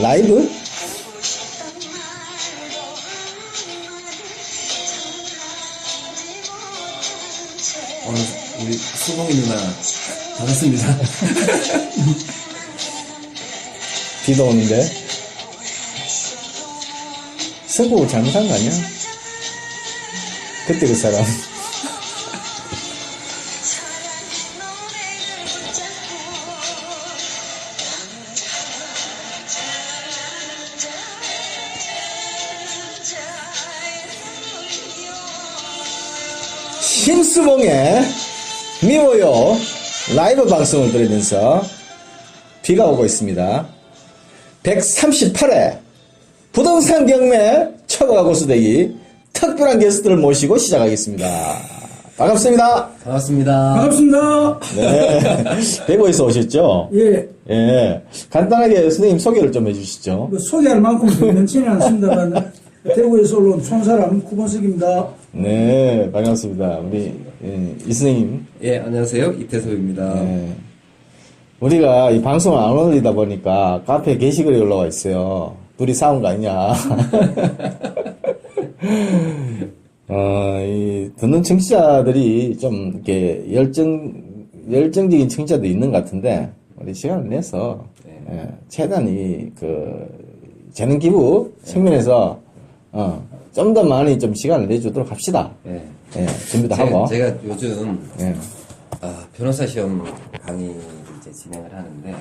라이브? 우리 수봉이 누나 반갑습니다. 비도 오는데. 선곡을 잘못한 거 아니야? 그때 그 사람. 심수봉의 미워요 라이브 방송을 들으면서 비가 오고 있습니다. 138회 부동산 경매 초보가 고수되기 특별한 게스트를 모시고 시작하겠습니다. 반갑습니다. 반갑습니다. 반갑습니다. 네. 대구에서 오셨죠? 예. 예. 간단하게 선생님 소개를 좀 해주시죠. 뭐 소개할 만큼 많지는 않습니다만 대구에서 올라온 촌사람 구본석입니다. 네, 반갑습니다. 우리 이 선생님. 예, 안녕하세요. 이태섭입니다. 네. 우리가 이 방송을 안 올리다 보니까 카페에 게시글이 올라와 있어요. 둘이 싸운 거 아니냐. 이 듣는 청취자들이 좀 이렇게 열정적인 청취자도 있는 것 같은데 우리 시간을 내서 예, 최대한 재능 기부 측면에서 좀 더 많이 좀 시간을 내주도록 합시다. 예. 예, 준비도 하고. 제가 요즘 예. 변호사 시험 강의를 이제 진행을 하는데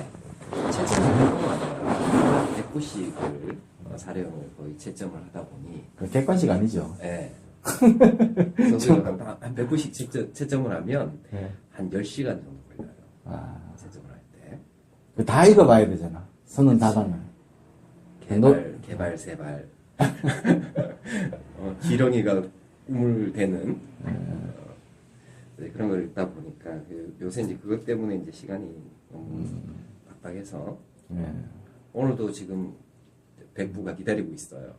채점을 아니라 190을 사례형을 거의 채점을 하다 보니 그 객관식 아니죠. 예. 그래서 한 190 채점을 하면 예. 한 10시간 정도 걸려요. 채점을 할 때. 다 읽어봐야 되잖아. 선언 답안을. 개발 세발. 기렁이가 꿈을 대는 네, 그런 걸 읽다 보니까 요새 이제 그것 때문에 이제 시간이 너무 빡빡해서 예. 오늘도 지금 백부가 기다리고 있어요.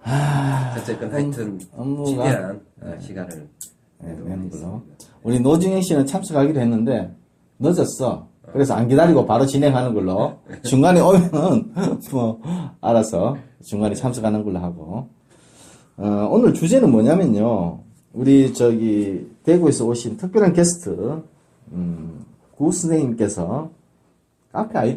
그래서 어쨌든 하여튼 업무가 최대한 시간을 내는 걸로. 우리 노중현 씨는 참석하기로 했는데 늦었어. 그래서 안 기다리고 바로 진행하는 걸로. 중간에 오면은 뭐 알아서 중간에 참석하는 걸로 하고. 오늘 주제는 뭐냐면요. 우리 대구에서 오신 특별한 게스트 구 선생님께서 카페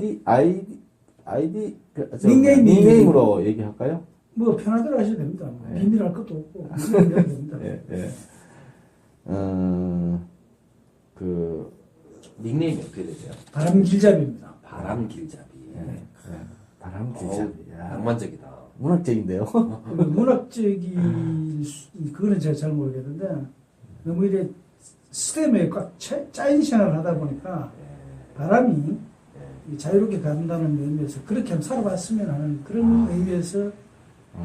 닉네임으로 얘기할까요? 뭐 편하대로 하셔도 됩니다. 뭐 비밀할 것도 없고 비밀하면 됩니다. 예, 예. 닉네임이 어떻게 되세요? 바람길잡이입니다. 바람길잡이. 바람길잡이. 낭만적이다. 문학적인데요. 그거는 제가 잘 모르겠는데 너무 이래 스템에 꽉 짜인 생활을 하다 보니까 바람이 자유롭게 간다는 의미에서 그렇게 한번 살아봤으면 하는 그런 의미에서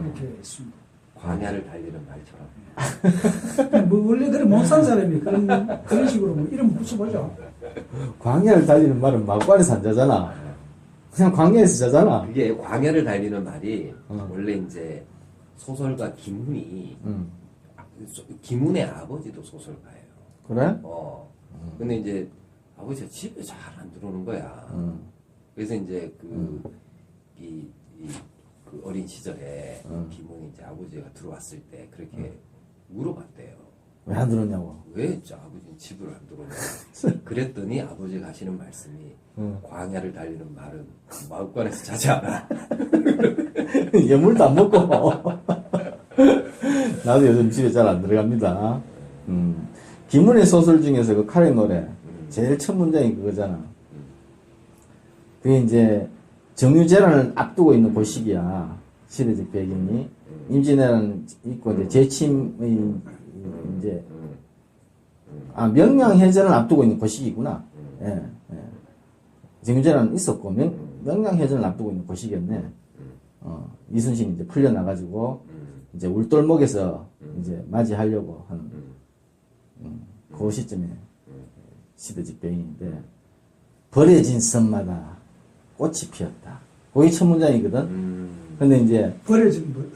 이렇게 했습니다. 광야를 달리는 말처럼. 뭐 원래 그래 못 산 사람이 그런 식으로 뭐 이름 붙여보죠. 광야를 달리는 말은 마구간에서 안 자잖아. 그냥 광야에서 자잖아. 그게 광야를 달리는 말이 원래 이제 소설가 김훈이 김훈의 아버지도 소설가예요. 그래? 근데 이제 아버지가 집에 잘 안 들어오는 거야. 그래서 이제 그 어린 시절에 김훈이 이제 아버지가 들어왔을 때 그렇게 물어봤대요. 왜 안 들었냐고. 왜 아버지는 집을 안 들어오냐. 그랬더니 아버지가 하시는 말씀이 광야를 달리는 말은 마을관에서 자지 않아. 예물도 안 먹고. 나도 요즘 집에 잘 안 들어갑니다. 김훈의 소설 중에서 그 카레 노래 제일 첫 문장이 그거잖아. 그게 이제 정유재란을 앞두고 있는 그 시기야. 시대적 배경이. 임진왜란 있고 이제 재침의 이제 명량해전을 앞두고 있는 그 시기구나. 예, 예. 정유재란은 있었고 명량해전을 앞두고 있는 그 시기였네. 이순신이 이제 풀려나가지고 이제 울돌목에서 이제 맞이하려고 하는 그 시점에 시대적 배경인데 버려진 섬마다 꽃이 피었다. 그게 첫 문장이거든. 근데 이제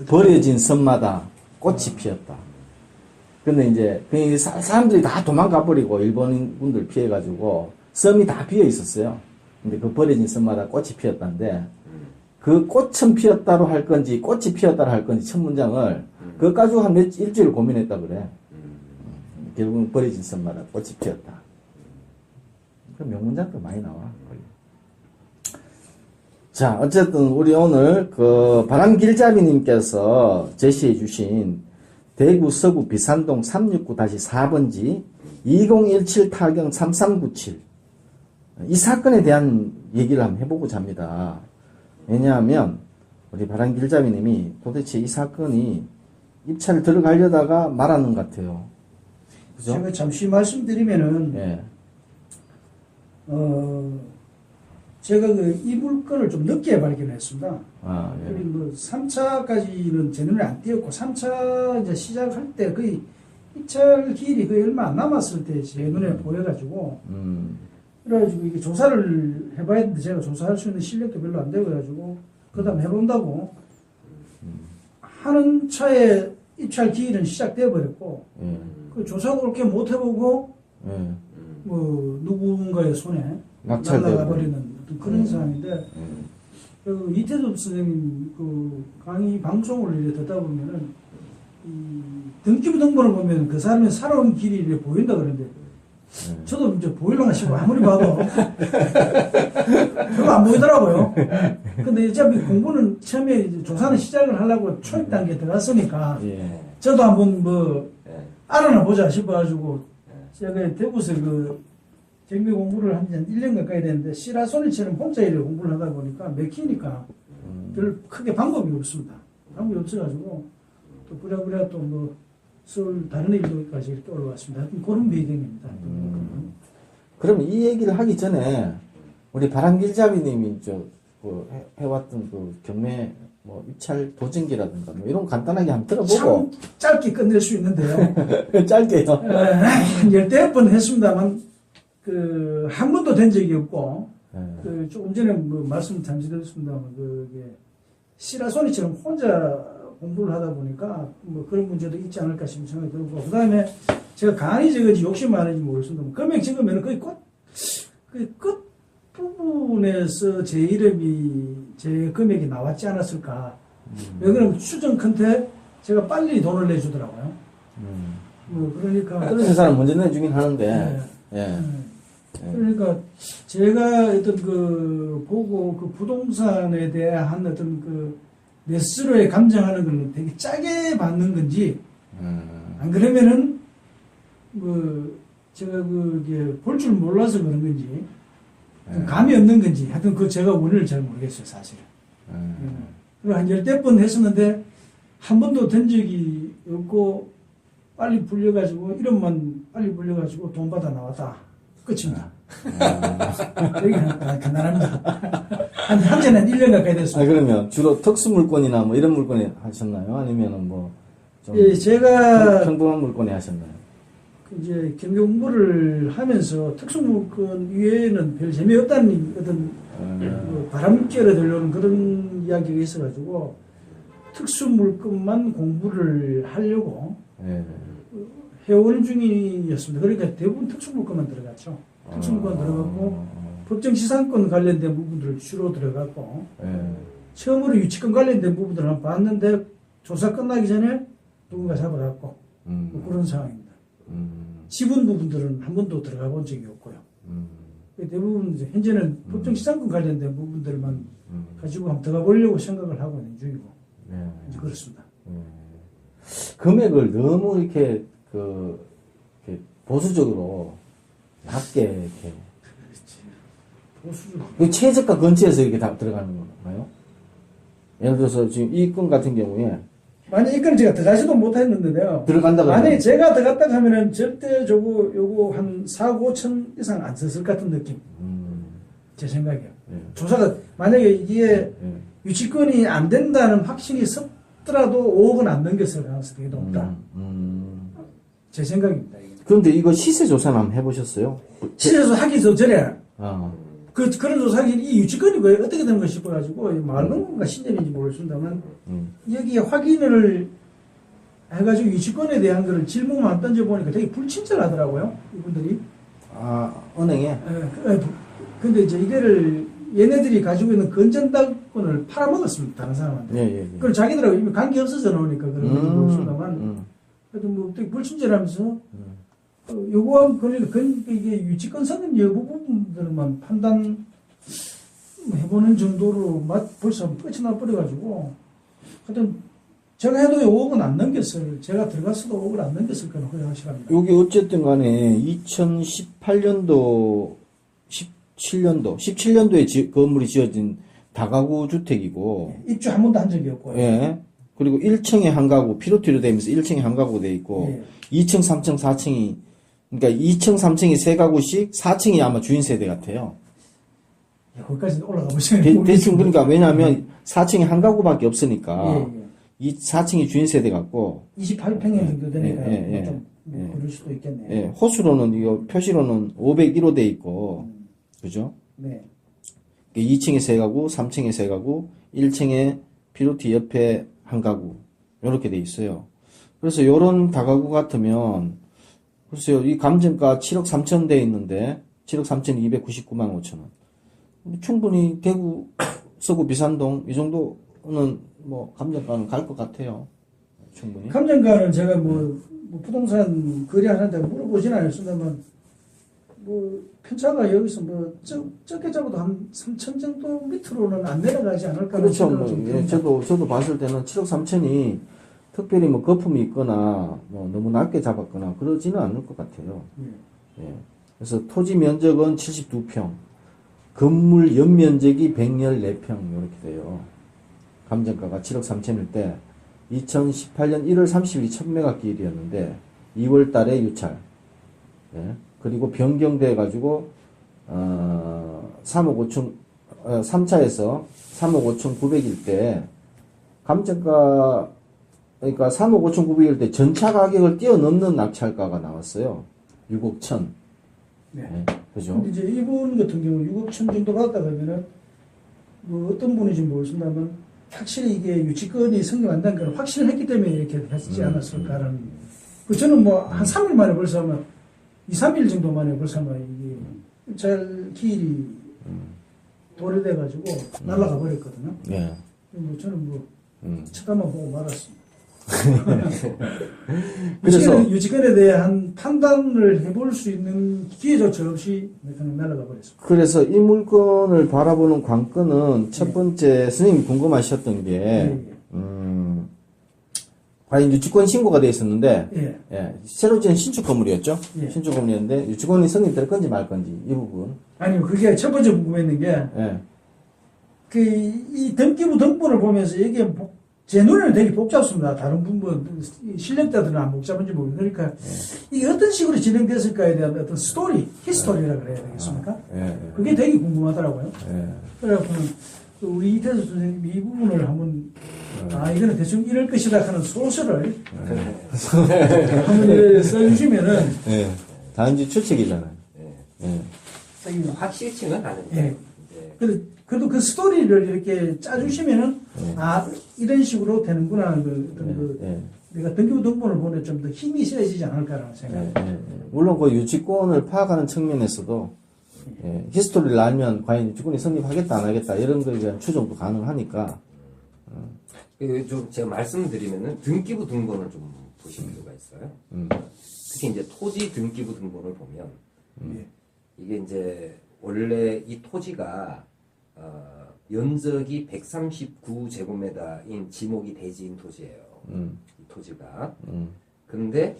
버려진 섬마다 꽃이 피었다. 근데 이제 그 사람들이 다 도망가 버리고 일본군들 피해가지고 섬이 다 비어 있었어요. 근데 그 버려진 썸마다 꽃이 피었다는데 그 꽃은 피었다로 할 건지 꽃이 피었다로 할 건지 첫 문장을 그거 가지고 한 일주일 고민했다 그래. 결국은 버려진 썸마다 꽃이 피었다. 그 명문장도 많이 나와. 자, 어쨌든 우리 오늘 그 바람길잡이님께서 제시해 주신 대구 서구 비산동 369-4번지 2017 타경 3397 이 사건에 대한 얘기를 한번 해보고자 합니다. 왜냐하면 우리 바람길잡이님이 도대체 이 사건이 입찰을 들어가려다가 말하는 것 같아요. 그죠? 제가 잠시 말씀드리면은 예. 제가 이 물건을 좀 늦게 발견했습니다. 아, 예. 그리고 뭐 3차까지는 제 눈에 안 띄었고 3차 이제 시작할 때 거의 입찰 기일이 거의 얼마 안 남았을 때 제 눈에 보여가지고 그래가지고 이게 조사를 해봐야 되는데 제가 조사할 수 있는 실력도 별로 안 되고 그 다음 해본다고 하는 차에 입찰 기일은 시작되어 버렸고 그 조사도 그렇게 못 해보고 뭐 누군가의 손에 날아가 버리는 어떤 그런 상황인데 그 이태섭 선생님 그 강의 방송을 이렇게 듣다 보면은 이 등기부 등본을 보면 그 사람의 살아온 길이 이렇게 보인다 그러는데 저도 이제 보일런가 싶어 아무리 봐도 별로 안 보이더라고요. 근데 어차피 공부는 처음에 이제 조사는 시작을 하려고 초입 단계에 들어갔으니까 저도 한번 뭐 알아나 보자 싶어가지고 제가 대구에서 그 정비 공부를 한 1년 가까이 됐는데 시라소니처럼 혼자 일을 공부를 하다 보니까 맥히니까 별 크게 방법이 없습니다. 방법이 없어가지고 또 부랴부랴 또 뭐 서울 다른 일도까지 이렇게 올라왔습니다. 그런 배경입니다. 그럼 이 얘기를 하기 전에 우리 바람길잡이님이 그 해왔던 그 경매 뭐 입찰 도전기라든가 뭐 이런 거 간단하게 한번 들어보고 참 짧게 끝낼 수 있는데요. 짧게요. 열대여 번 했습니다만 그 한 번도 된 적이 없고 그 조금 전에 뭐 말씀 잠시 드렸습니다만 그게 시라소니처럼 혼자 공부를 하다 보니까 뭐 그런 문제도 있지 않을까 싶은 생각이 들고 그 다음에 제가 간이 적은지 욕심 많은지 모르겠습니다. 금액 적으면 거의 끝 부분에서 제 이름이 제 금액이 나왔지 않았을까. 왜 그러면 추정 컨테 제가 빨리 돈을 내주더라고요. 뭐 그러니까 그런 회사는 먼저 내주긴 하는데. 그러니까 제가 어떤 그 보고 그 부동산에 대한 어떤 그 내 스스로의 감정하는 걸 되게 짜게 받는 건지 안 그러면은 뭐 제가 그게 볼 줄 몰라서 그런 건지 감이 없는 건지 하여튼 그 제가 원인을 잘 모르겠어요 사실은. 그리고 한 10번 했었는데 한 번도 된 적이 없고 빨리 불려가지고 이름만 빨리 불려가지고 돈 받아 나왔다 끝입니다. 여기는 간단합니다. 한전은 1년 가까이 됐습니다. 그러면 주로 특수물건이나 뭐 이런 물건에 하셨나요? 아니면은 뭐 좀 예, 제가 평범한 물건에 하셨나요? 이제 경영 공부를 하면서 특수물건 이외에는 별 재미없다는 어떤 뭐 바람결에 들려오는 그런 이야기가 있어가지고 특수물건만 공부를 하려고 해오는 중이었습니다. 그러니까 대부분 특수물건만 들어갔죠. 특수물건 들어갔고 법정지상권 관련된 부분들을 주로 들어갔고 처음으로 유치권 관련된 부분들을 한번 봤는데 조사 끝나기 전에 누군가 잡아갔고 뭐 그런 상황입니다. 지분 부분들은 한 번도 들어가 본 적이 없고요. 대부분 이제 현재는 법정지상권 관련된 부분들만 가지고 한번 들어가 보려고 생각을 하고 있는 중이고 이제 그렇습니다. 금액을 너무 이렇게 이렇게 보수적으로 낮게 이렇게 보수적 최저가 근처에서 이렇게 다 들어가는 건가요? 예를 들어서 지금 이 건 같은 경우에 만약 이건 제가 들어가지도 못했는데요. 들어간다고 만약에 제가 들어갔다 하면은 절대 요거 한 4억 5천 이상 안 썼을 것 같은 느낌. 제 생각이요. 조사가 만약에 이게 유치권이 안 된다는 확신이 섰더라도 5억은 안 넘겼을 가능성이 되게 높다. 제 생각입니다. 이게. 그런데 이거 시세 조사는 한번 해보셨어요? 시세조사 하기 전에 그런 조사하기 이 유치권이 왜 어떻게 되는 가 싶어가지고 마을건가 신전인지 모르겠습니다만 여기에 확인을 해가지고 유치권에 대한 거를 질문만 던져보니까 되게 불친절하더라고요 이분들이. 은행에? 근데 이제 이거를 얘네들이 가지고 있는 건전당권을 팔아먹었습니다. 다른 사람한테. 예, 예, 예. 그리고 자기들하고 이미 관계 없어져 놓으니까 그런 건지 모르겠습니다만 음. 그래도 뭐 어떻게 불친절하면서 요구한 권리를 이게 유치권 성립 여부 부분들만 판단해보는 정도로 벌써 끝이 나버려가지고 하여튼 제가 해도 5억은 안 넘겼어요. 제가 들어갔어도 5억을 안 넘겼을 거는 거의 확실합니다. 여기 어쨌든 간에 2018년도, 17년도에 건물이 지어진 다가구 주택이고, 입주 한 번도 한 적이 없고요. 예. 그리고 1층에 한 가구, 피로티로 되면서 1층에 한 가구 돼 있고, 예. 2층, 3층, 4층이, 그러니까 2층, 3층이 세 가구씩, 4층이 아마 주인 세대 같아요. 예, 거기까지 올라가 보시면 대충 그러니까 왜냐하면 4층에 한 가구밖에 없으니까, 예, 예. 이 4층이 주인 세대 같고, 28평형 정도 되니까 예, 예, 좀 예. 그럴 수도 있겠네요. 예, 호수로는, 이거 표시로는 501호 돼 있고, 그죠? 네. 2층에 세 가구, 3층에 세 가구, 1층에 피로티 옆에 한 가구, 요렇게 돼 있어요. 그래서 요런 다가구 같으면, 글쎄요, 이 감정가 7억 3천 돼 있는데, 7억 3천 299만 5천 원. 충분히 대구, 서구 비산동, 이 정도는 뭐, 감정가는 갈 것 같아요. 충분히. 감정가는 제가 뭐 부동산 거래하는데 물어보진 않았습니다만, 뭐, 편차가 여기서 뭐, 적게 잡아도 한 3천 정도 밑으로는 안 내려가지 않을까. 그렇죠. 뭐, 예, 저도 봤을 때는 7억 3천이 특별히 뭐 거품이 있거나, 뭐 너무 낮게 잡았거나 그러지는 않을 것 같아요. 예. 그래서 토지 면적은 72평, 건물 연면적이 114평, 이렇게 돼요. 감정가가 7억 3천일 때, 2018년 1월 30일이 첫 매각 기일이었는데, 2월 달에 유찰. 예. 그리고 변경돼가지고, 3억 5천, 3차에서 3억 5천 9백일 때, 감정가, 그러니까 3억 5천 9백일 때 전차 가격을 뛰어넘는 낙찰가가 나왔어요. 6억 천. 네. 예. 그죠? 근데 이제 이분 같은 경우 6억 천 정도 받았다 그러면은, 뭐 어떤 분인지 모르겠습니다만, 확실히 이게 유치권이 성립 안 된 걸 확신했기 때문에 이렇게 했지 않았을까라는. 그 저는 뭐 한 3일 만에 벌써 아마 2, 3일 정도 만에 벌써 아마 이게 잘 기일이 도래돼가지고 날아가 버렸거든요. 예. 뭐 저는 뭐 쳐다만 보고 말았습니다. 그래서- 유치권에 대한 판단을 해볼 수 있는 기회조차 없이 그냥 날아가 버렸습니다. 그래서 이 물건을 바라보는 관건은 첫 번째 선생님이 궁금하셨던 게, 예. 과연 유치권 신고가 돼 있었는데, 예. 예, 새로 지은 신축 건물이었죠? 예. 신축 건물이었는데, 유치권이 성립될 건지 말 건지, 이 부분. 아니요, 그게 첫 번째 궁금했는 게, 예. 이 등기부 등본을 보면서 이게 제 눈에는 되게 복잡습니다. 다른 분뭐 실력자들은 안 복잡한지 모르겠어요. 그러니까 이게 어떤 식으로 진행됐을까에 대한 어떤 스토리, 히스토리라 그래야 되겠습니까? 예. 그게 되게 궁금하더라고요. 예. 그래갖고는 우리 이태수 선생님이 이 부분을 한번 이거는 대충 이럴 것이다 하는 소설을 한번 써주시면은 예. 단지 추측이잖아요. 예. 써주면 확실치는 않은데. 예. 이제 그래도 그 스토리를 이렇게 짜주시면은 이런 식으로 되는구나 하는 어떤 그 예. 내가 등기부 등본을 보면 좀 더 힘이 세지지 않을까라는 생각. 예. 예. 물론 그 유치권을 파악하는 측면에서도, 예, 히스토리를 알면 과연 유치권이 성립하겠다, 안 하겠다, 이런 거에 대한 추정도 가능하니까, 좀 제가 말씀드리면은 등기부 등본을 좀 보실 필요가 있어요. 특히 이제 토지 등기부 등본을 보면 이게 이제 원래 이 토지가 면적이 139제곱미터인 지목이 대지인 토지예요. 이 토지가. 그런데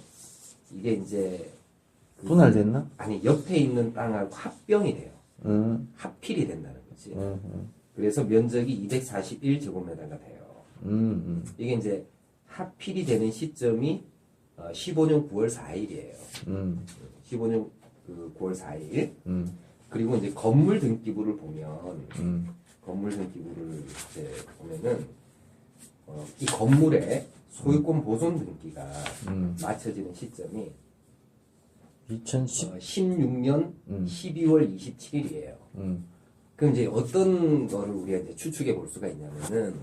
이게 이제 분할됐나? 아니 옆에 있는 땅하고 합병이 돼요. 합필이 된다는 거지. 그래서 면적이 241제곱미터가 돼요. 이게 이제 합필이 되는 시점이 15년 9월 4일이에요. 15년 9월 4일. 그리고 이제 건물 등기부를 보면 건물 등기부를 이제 보면은 이 건물의 소유권 보존 등기가 맞춰지는 시점이 16년 12월 27일이에요. 그럼 이제 어떤 거를 우리가 이제 추측해 볼 수가 있냐면은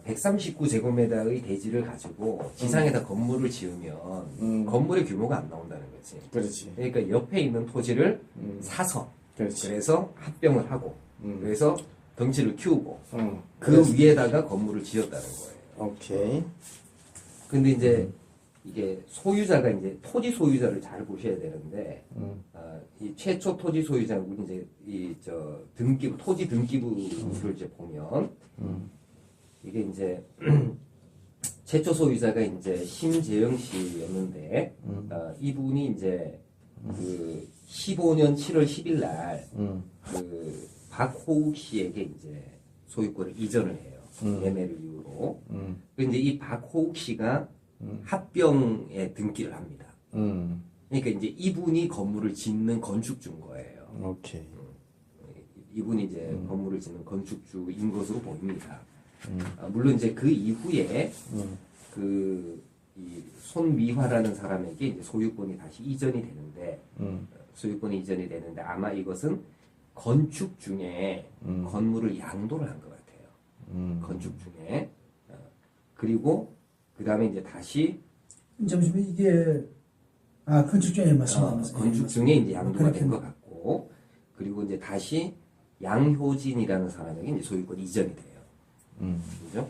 139제곱미터의 대지를 가지고 지상에다 건물을 지으면 건물의 규모가 안 나온다는 거지. 그렇지. 그러니까 옆에 있는 토지를 사서 그렇지. 그래서 합병을 하고 그래서 덩치를 키우고 그 그래서- 위에다가 건물을 지었다는 거예요. 오케이. 근데 이제 이게 소유자가 이제 토지 소유자를 잘 보셔야 되는데 이 최초 토지 소유자는 이제 이 저 등기부 토지 등기부를 이제 보면 이게 이제 최초 소유자가 이제 심재영 씨였는데 이분이 이제 그 15년 7월 10일 날그 박호욱 씨에게 이제 소유권을 이전을 해요. 매매를 이유로. 근데 이 박호욱 씨가 합병에 등기를 합니다. 그러니까 이제 이분이 건물을 짓는 건축주인 거예요. 오케이. 이분이 이제 건물을 짓는 건축주인 것으로 보입니다. 물론 이제 그 이후에 이 손미화라는 사람에게 이제 소유권이 다시 이전이 되는데 아마 이것은 건축 중에 건물을 양도를 한 것 같아요. 건축 중에 그리고 그 다음에 이제 다시 잠시만 이게 건축 중에 맞습니다. 건축 중에 이제 양도가 된 그렇겠네. 것 같고 그리고 이제 다시 양효진이라는 사람에게 이제 소유권이 이전이 돼요. 그죠?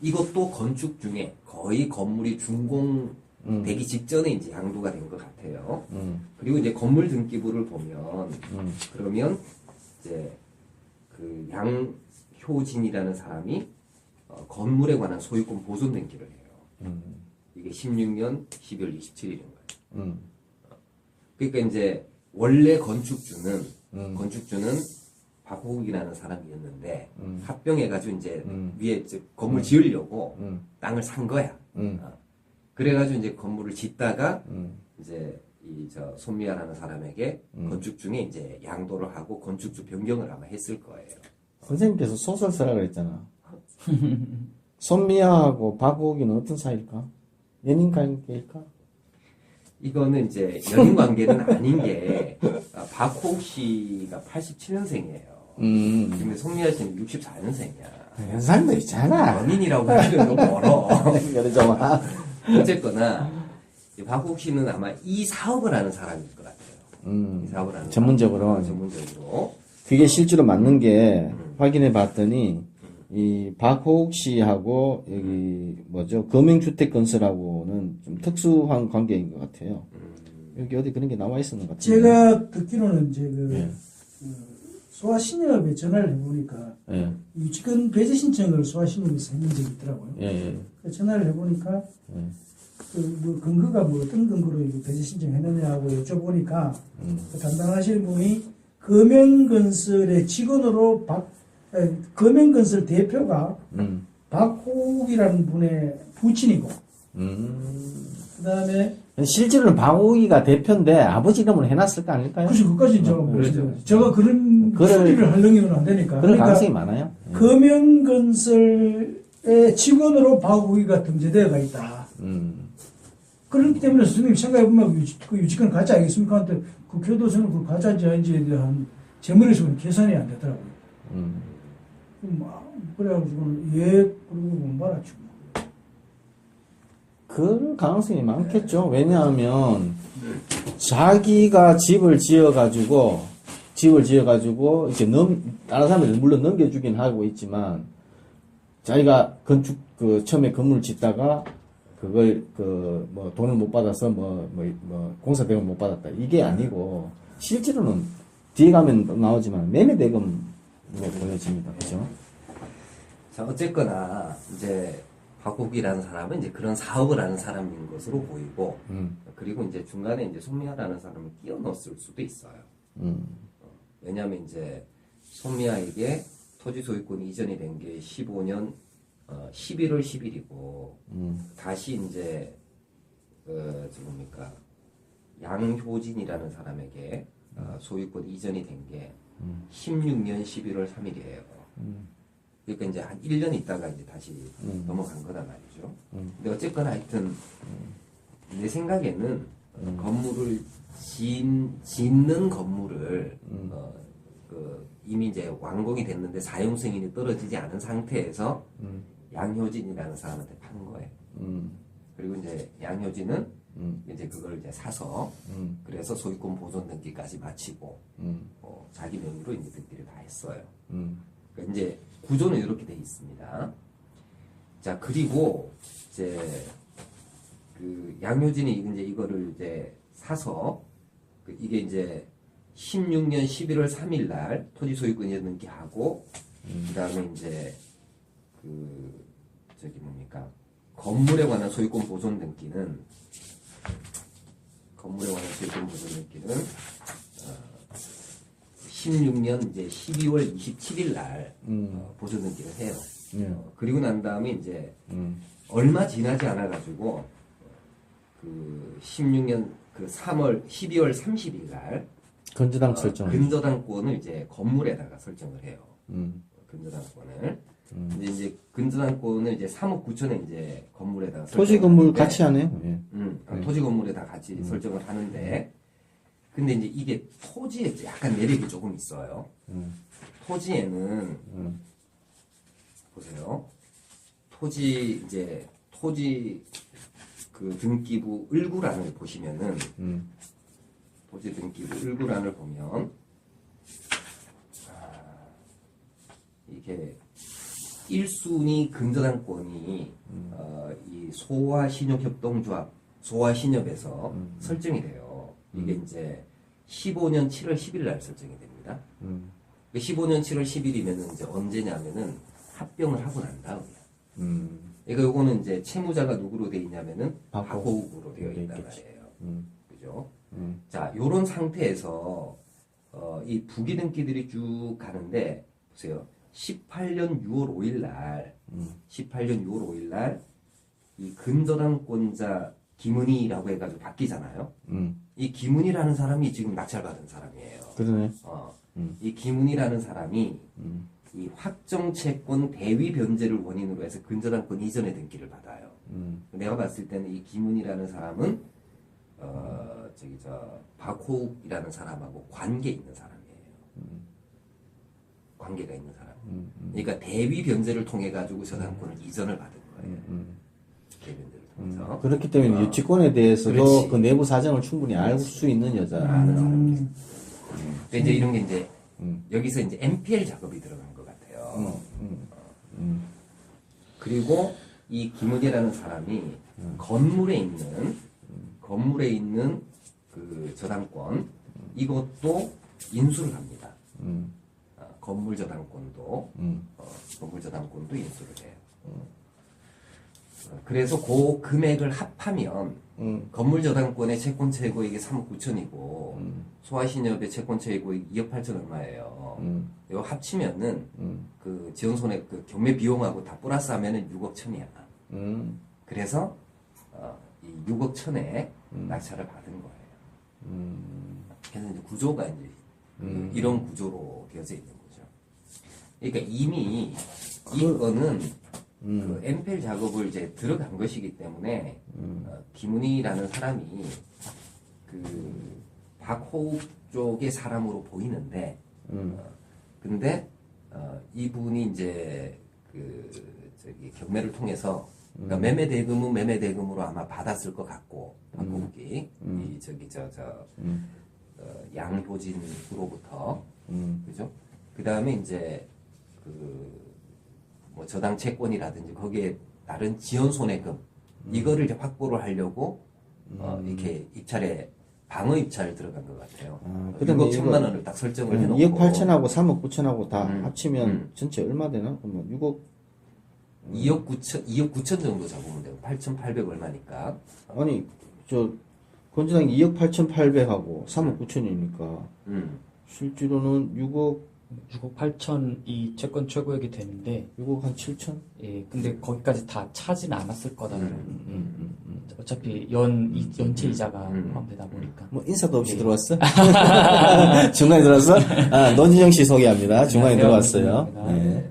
이것도 건축 중에 거의 건물이 준공되기 직전에 이제 양도가 된 것 같아요. 그리고 이제 건물 등기부를 보면 그러면 이제 그 양효진이라는 사람이 건물에 관한 소유권 보존 등기를 해요. 이게 16년 12월 27일인 거예요. 그러니까 이제 원래 건축주는 박호욱이라는 사람이었는데 합병해가지고 이제 위에 이제 건물 지으려고 땅을 산 거야. 그래가지고 이제 건물을 짓다가 이제 이 저 손미아라는 사람에게 건축 중에 이제 양도를 하고 건축주 변경을 아마 했을 거예요. 선생님께서 소설 쓰라 그랬잖아. 손미아하고 박호욱이는 어떤 사이일까? 연인 관계일까? 이거는 이제 연인 관계는 아닌 게 박호욱 씨가 87년생이에요. 근데 손미아 씨는 64년생이야. 연상도 있잖아. 연인이라고 하기는 좀 멀어. 그래 좀 어쨌거나 이 박호욱 씨는 아마 이 사업을 하는 사람일 것 같아요. 이 사업을 하는 전문적으로. 사람. 전문적으로. 그게 실제로 맞는 게 확인해 봤더니 이 박호욱 씨하고 여기 뭐죠 금행주택 건설하고는 좀 특수한 관계인 것 같아요. 여기 어디 그런 게 나와 있었는 것 같아요. 제가 듣기로는 이제 예. 소아신협에 전화를 해보니까 예, 유치권 배제 신청을 소아신협에서 했는 적이 있더라고요. 예, 예. 그래서 전화를 해보니까 뭐 근거가 뭐 어떤 근거로 이거 배제 신청했느냐고 여쭤보니까 그 담당하시는 분이 금행건설의 직원으로 금행건설 대표가 박호욱이라는 분의 부친이고 그 다음에 실제로는 박호욱이가 대표인데 아버지 이름으로 해놨을 거 아닐까요? 그렇죠. 그까지 제가 그렇죠. 모르죠. 제가 그런 소리를 하려면 안 되니까. 그런 가능성이 많아요. 예. 금영건설의 직원으로 박우기가 등재되어가 있다. 그렇기 때문에 선생님 생각해보면 그 유치권 가짜 아니겠습니까? 한테 그 교도소는 그 가짜인지 아닌지에 대한 제 머릿속은 계산이 안 되더라고요. 그래가지고는 그러고 못 말았죠. 그럴 가능성이 많겠죠. 왜냐하면 자기가 집을 지어가지고 이렇게 다른 사람들 물론 넘겨주긴 하고 있지만 자기가 처음에 건물을 짓다가 그걸 뭐 돈을 못 받아서 뭐 공사 대금 못 받았다 이게 아니고 실제로는 뒤에 가면 나오지만 매매 대금으로 보여집니다. 그죠? 자, 어쨌거나 이제 박호욱이라는 사람은 이제 그런 사업을 하는 사람인 것으로 보이고, 그리고 이제 중간에 이제 손미아라는 사람을 끼워 넣었을 수도 있어요. 왜냐하면 이제 손미아에게 토지 소유권이 이전이 된 게 15년 11월 10일이고, 다시 이제 뭡니까 양효진이라는 사람에게 소유권 이전이 된 게 16년 11월 3일이에요. 그러니까 이제 한 1년 있다가 이제 다시 넘어간 거란 말이죠. 근데 어쨌거나 하여튼 내 생각에는 건물을 짓는 건물을 이미 이제 완공이 됐는데 사용 승인이 떨어지지 않은 상태에서 양효진이라는 사람한테 판 거예요. 그리고 이제 양효진은 이제 그걸 이제 사서 그래서 소유권 보존 등기까지 마치고 자기 명의로 이제 등기를 다 했어요. 그러니까 이제 구조는 이렇게 돼 있습니다. 자, 그리고 이제 그 양효진이 이제 이거를 이제 사서 이게 이제 16년 11월 3일 날 토지 소유권 이전 등기하고 그다음에 이제 그 저기 뭡니까 건물에 관한 소유권 보존 등기는 16년 이제 12월 27일 날 보존 등기를 해요. 그리고 난 다음에 이제 얼마 지나지 않아 가지고 그 16년 그 12월 30일 날 건조당 설정. 근저당권을 이제 건물에다가 설정을 해요. 근저당권을 이제 근저당권을 이제 3억 9천에 이제 건물에다가 토지 건물 같이 하네요. 예. 토지 건물에다 같이 설정을 하는데 근데 이제 이게 토지에 약간 매력이 조금 있어요. 토지에는 보세요. 토지 그 등기부 을구란을 보시면은 토지 등기부 을구란을 보면 이게 1순위 근저당권이 이 소화신협협동조합 소화신협에서 설정이 돼요. 이게 이제 15년 7월 10일 날 설정이 됩니다. 15년 7월 10일이면은 이제 언제냐면은 합병을 하고 난 다음이야. 그러니까 요거는 이제 채무자가 누구로 되어 있냐면은 박호욱으로 되어 있단 말이에요. 그죠? 자, 요런 상태에서 이 부기 등기들이 쭉 가는데 보세요. 18년 6월 5일 날 이 근저당권자 김은희라고 해가지고 바뀌잖아요. 이 김은희라는 사람이 지금 낙찰받은 사람이에요. 그러네. 이 김은희라는 사람이 이 확정채권 대위 변제를 원인으로 해서 근저당권 이전의 등기를 받아요. 내가 봤을 때는 이 김은희라는 사람은 박호욱이라는 사람하고 관계 있는 사람이에요. 관계가 있는 사람. 그러니까 대위 변제를 통해 가지고 저당권을 이전을 받은 거예요. 대위 변제를 통해서. 그렇기 때문에 유치권에 대해서도 그렇지. 그 내부 사정을 충분히 알 수 있는 여자. 아는 사람이죠. 근데 이제 이런 게 이제 여기서 이제 MPL 작업이 들어간 것 같아요. 그리고 이 김은혜라는 사람이 건물에 있는 그 저당권 이것도 인수를 합니다. 건물 저당권도 인수를 해요. 그래서 그 금액을 합하면 건물 저당권의 채권 최고액이 3억 9천이고 소아신협의 채권 최고액이 2억 8천 얼마예요. 이거 합치면은 그 지원손해 그 경매 비용하고 다 플러스하면은 6억 천이야. 그래서 이 6억 천에 낙찰을 받은 거예요. 그래서 이제 구조가 이제 이런 구조로 되어져 있는 거죠. 그러니까 이미 이거는 그 MPL 작업을 이제 들어간 것이기 때문에 김은희라는 사람이 그 박호욱 쪽의 사람으로 보이는데 근데 이분이 이제 그 저기 경매를 통해서 그러니까 매매 대금은 매매 대금으로 아마 받았을 것 같고 박호욱이 이 저기 양효진으로부터 그죠? 그 다음에 이제 그 뭐 저당 채권이라든지 거기에 다른 지연 손해금 이거를 이제 확보를 하려고 이렇게 입찰에 방어 입찰 들어간 것 같아요. 6억 1천만 원을 딱 설정을 해놓고 2억 8천하고 3억 9천하고 다 합치면 전체 얼마 되나? 그러면 6억 2억 9천 정도 잡으면 되고 8,800 얼마니까. 아니 저 건조당이 2억 8,800하고 3억 9천이니까 실제로는 6억 8천이 채권 최고액이 되는데 6억 한 7천? 예 근데 거기까지 다 차진 않았을 거다. 어차피 연체 이자가 포함되다 보니까 뭐 인사도 없이 들어왔어? 중간에 들어왔어? 아, 노진영 씨 소개합니다. 중간에 들어왔어요. 네.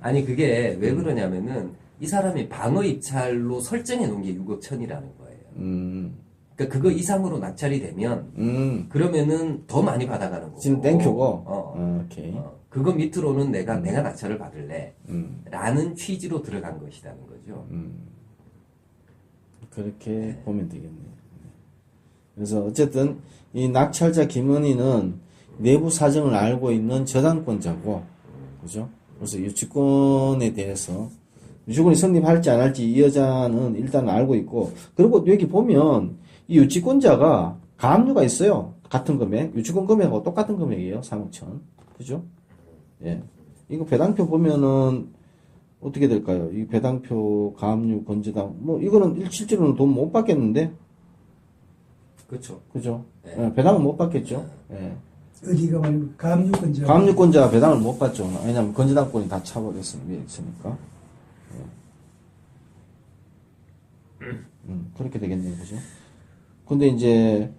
아니 그게 왜 그러냐면은 이 사람이 방어 입찰로 설정해 놓은 게 6억 천이라는 거예요. 그러니까 그거 이상으로 낙찰이 되면 그러면은 더 많이 받아가는 거고. 지금 땡큐고. 오케이. 그거 밑으로는 내가 낙찰을 받을래. 라는 취지로 들어간 것이라는 거죠. 그렇게 보면 되겠네요. 그래서 어쨌든 이 낙찰자 김은희는 내부 사정을 알고 있는 저당권자고, 그죠? 그래서 유치권에 대해서 유치권이 성립할지 안 할지 이 여자는 일단 알고 있고, 그리고 여기 보면 이 유치권자가 가압류가 있어요. 같은 금액, 유치권 금액하고 똑같은 금액이에요. 3억천. 그죠? 예. 이거 배당표 보면은 어떻게 될까요? 이 배당표, 가압류, 건재당, 뭐 이거는 실제로는 돈 못 받겠는데, 그렇죠. 그죠? 네. 예, 배당은 못 받겠죠? 예. 어디가 말이면 가압류권자. 가압류권자 배당을 못 받죠. 왜냐면 건재당권이 다 차버렸으니까. 그렇게 되겠네요. 그죠? 근데 이제,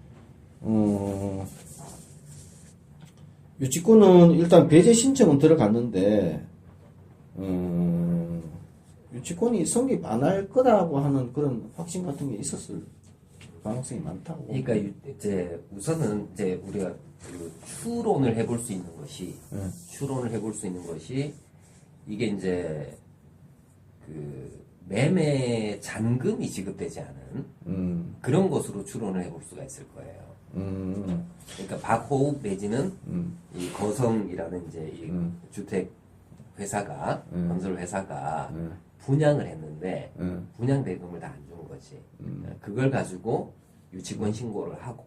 유치권은 일단 배제 신청은 들어갔는데, 유치권이 성립 안 할 거라고 하는 그런 확신 같은 게 있었을 가능성이 많다고. 그러니까 이제 우선은 이제 우리가 그 추론을 해볼 수 있는 것이 이게 이제 그 매매 잔금이 지급되지 않은 그런 것으로 추론을 해볼 수가 있을 거예요. 그러니까 박호욱 내지는 이 거성이라는 이제 이 주택 회사가 건설 회사가 분양을 했는데 분양 대금을 다 안 준 거지. 그걸 가지고 유치권 신고를 하고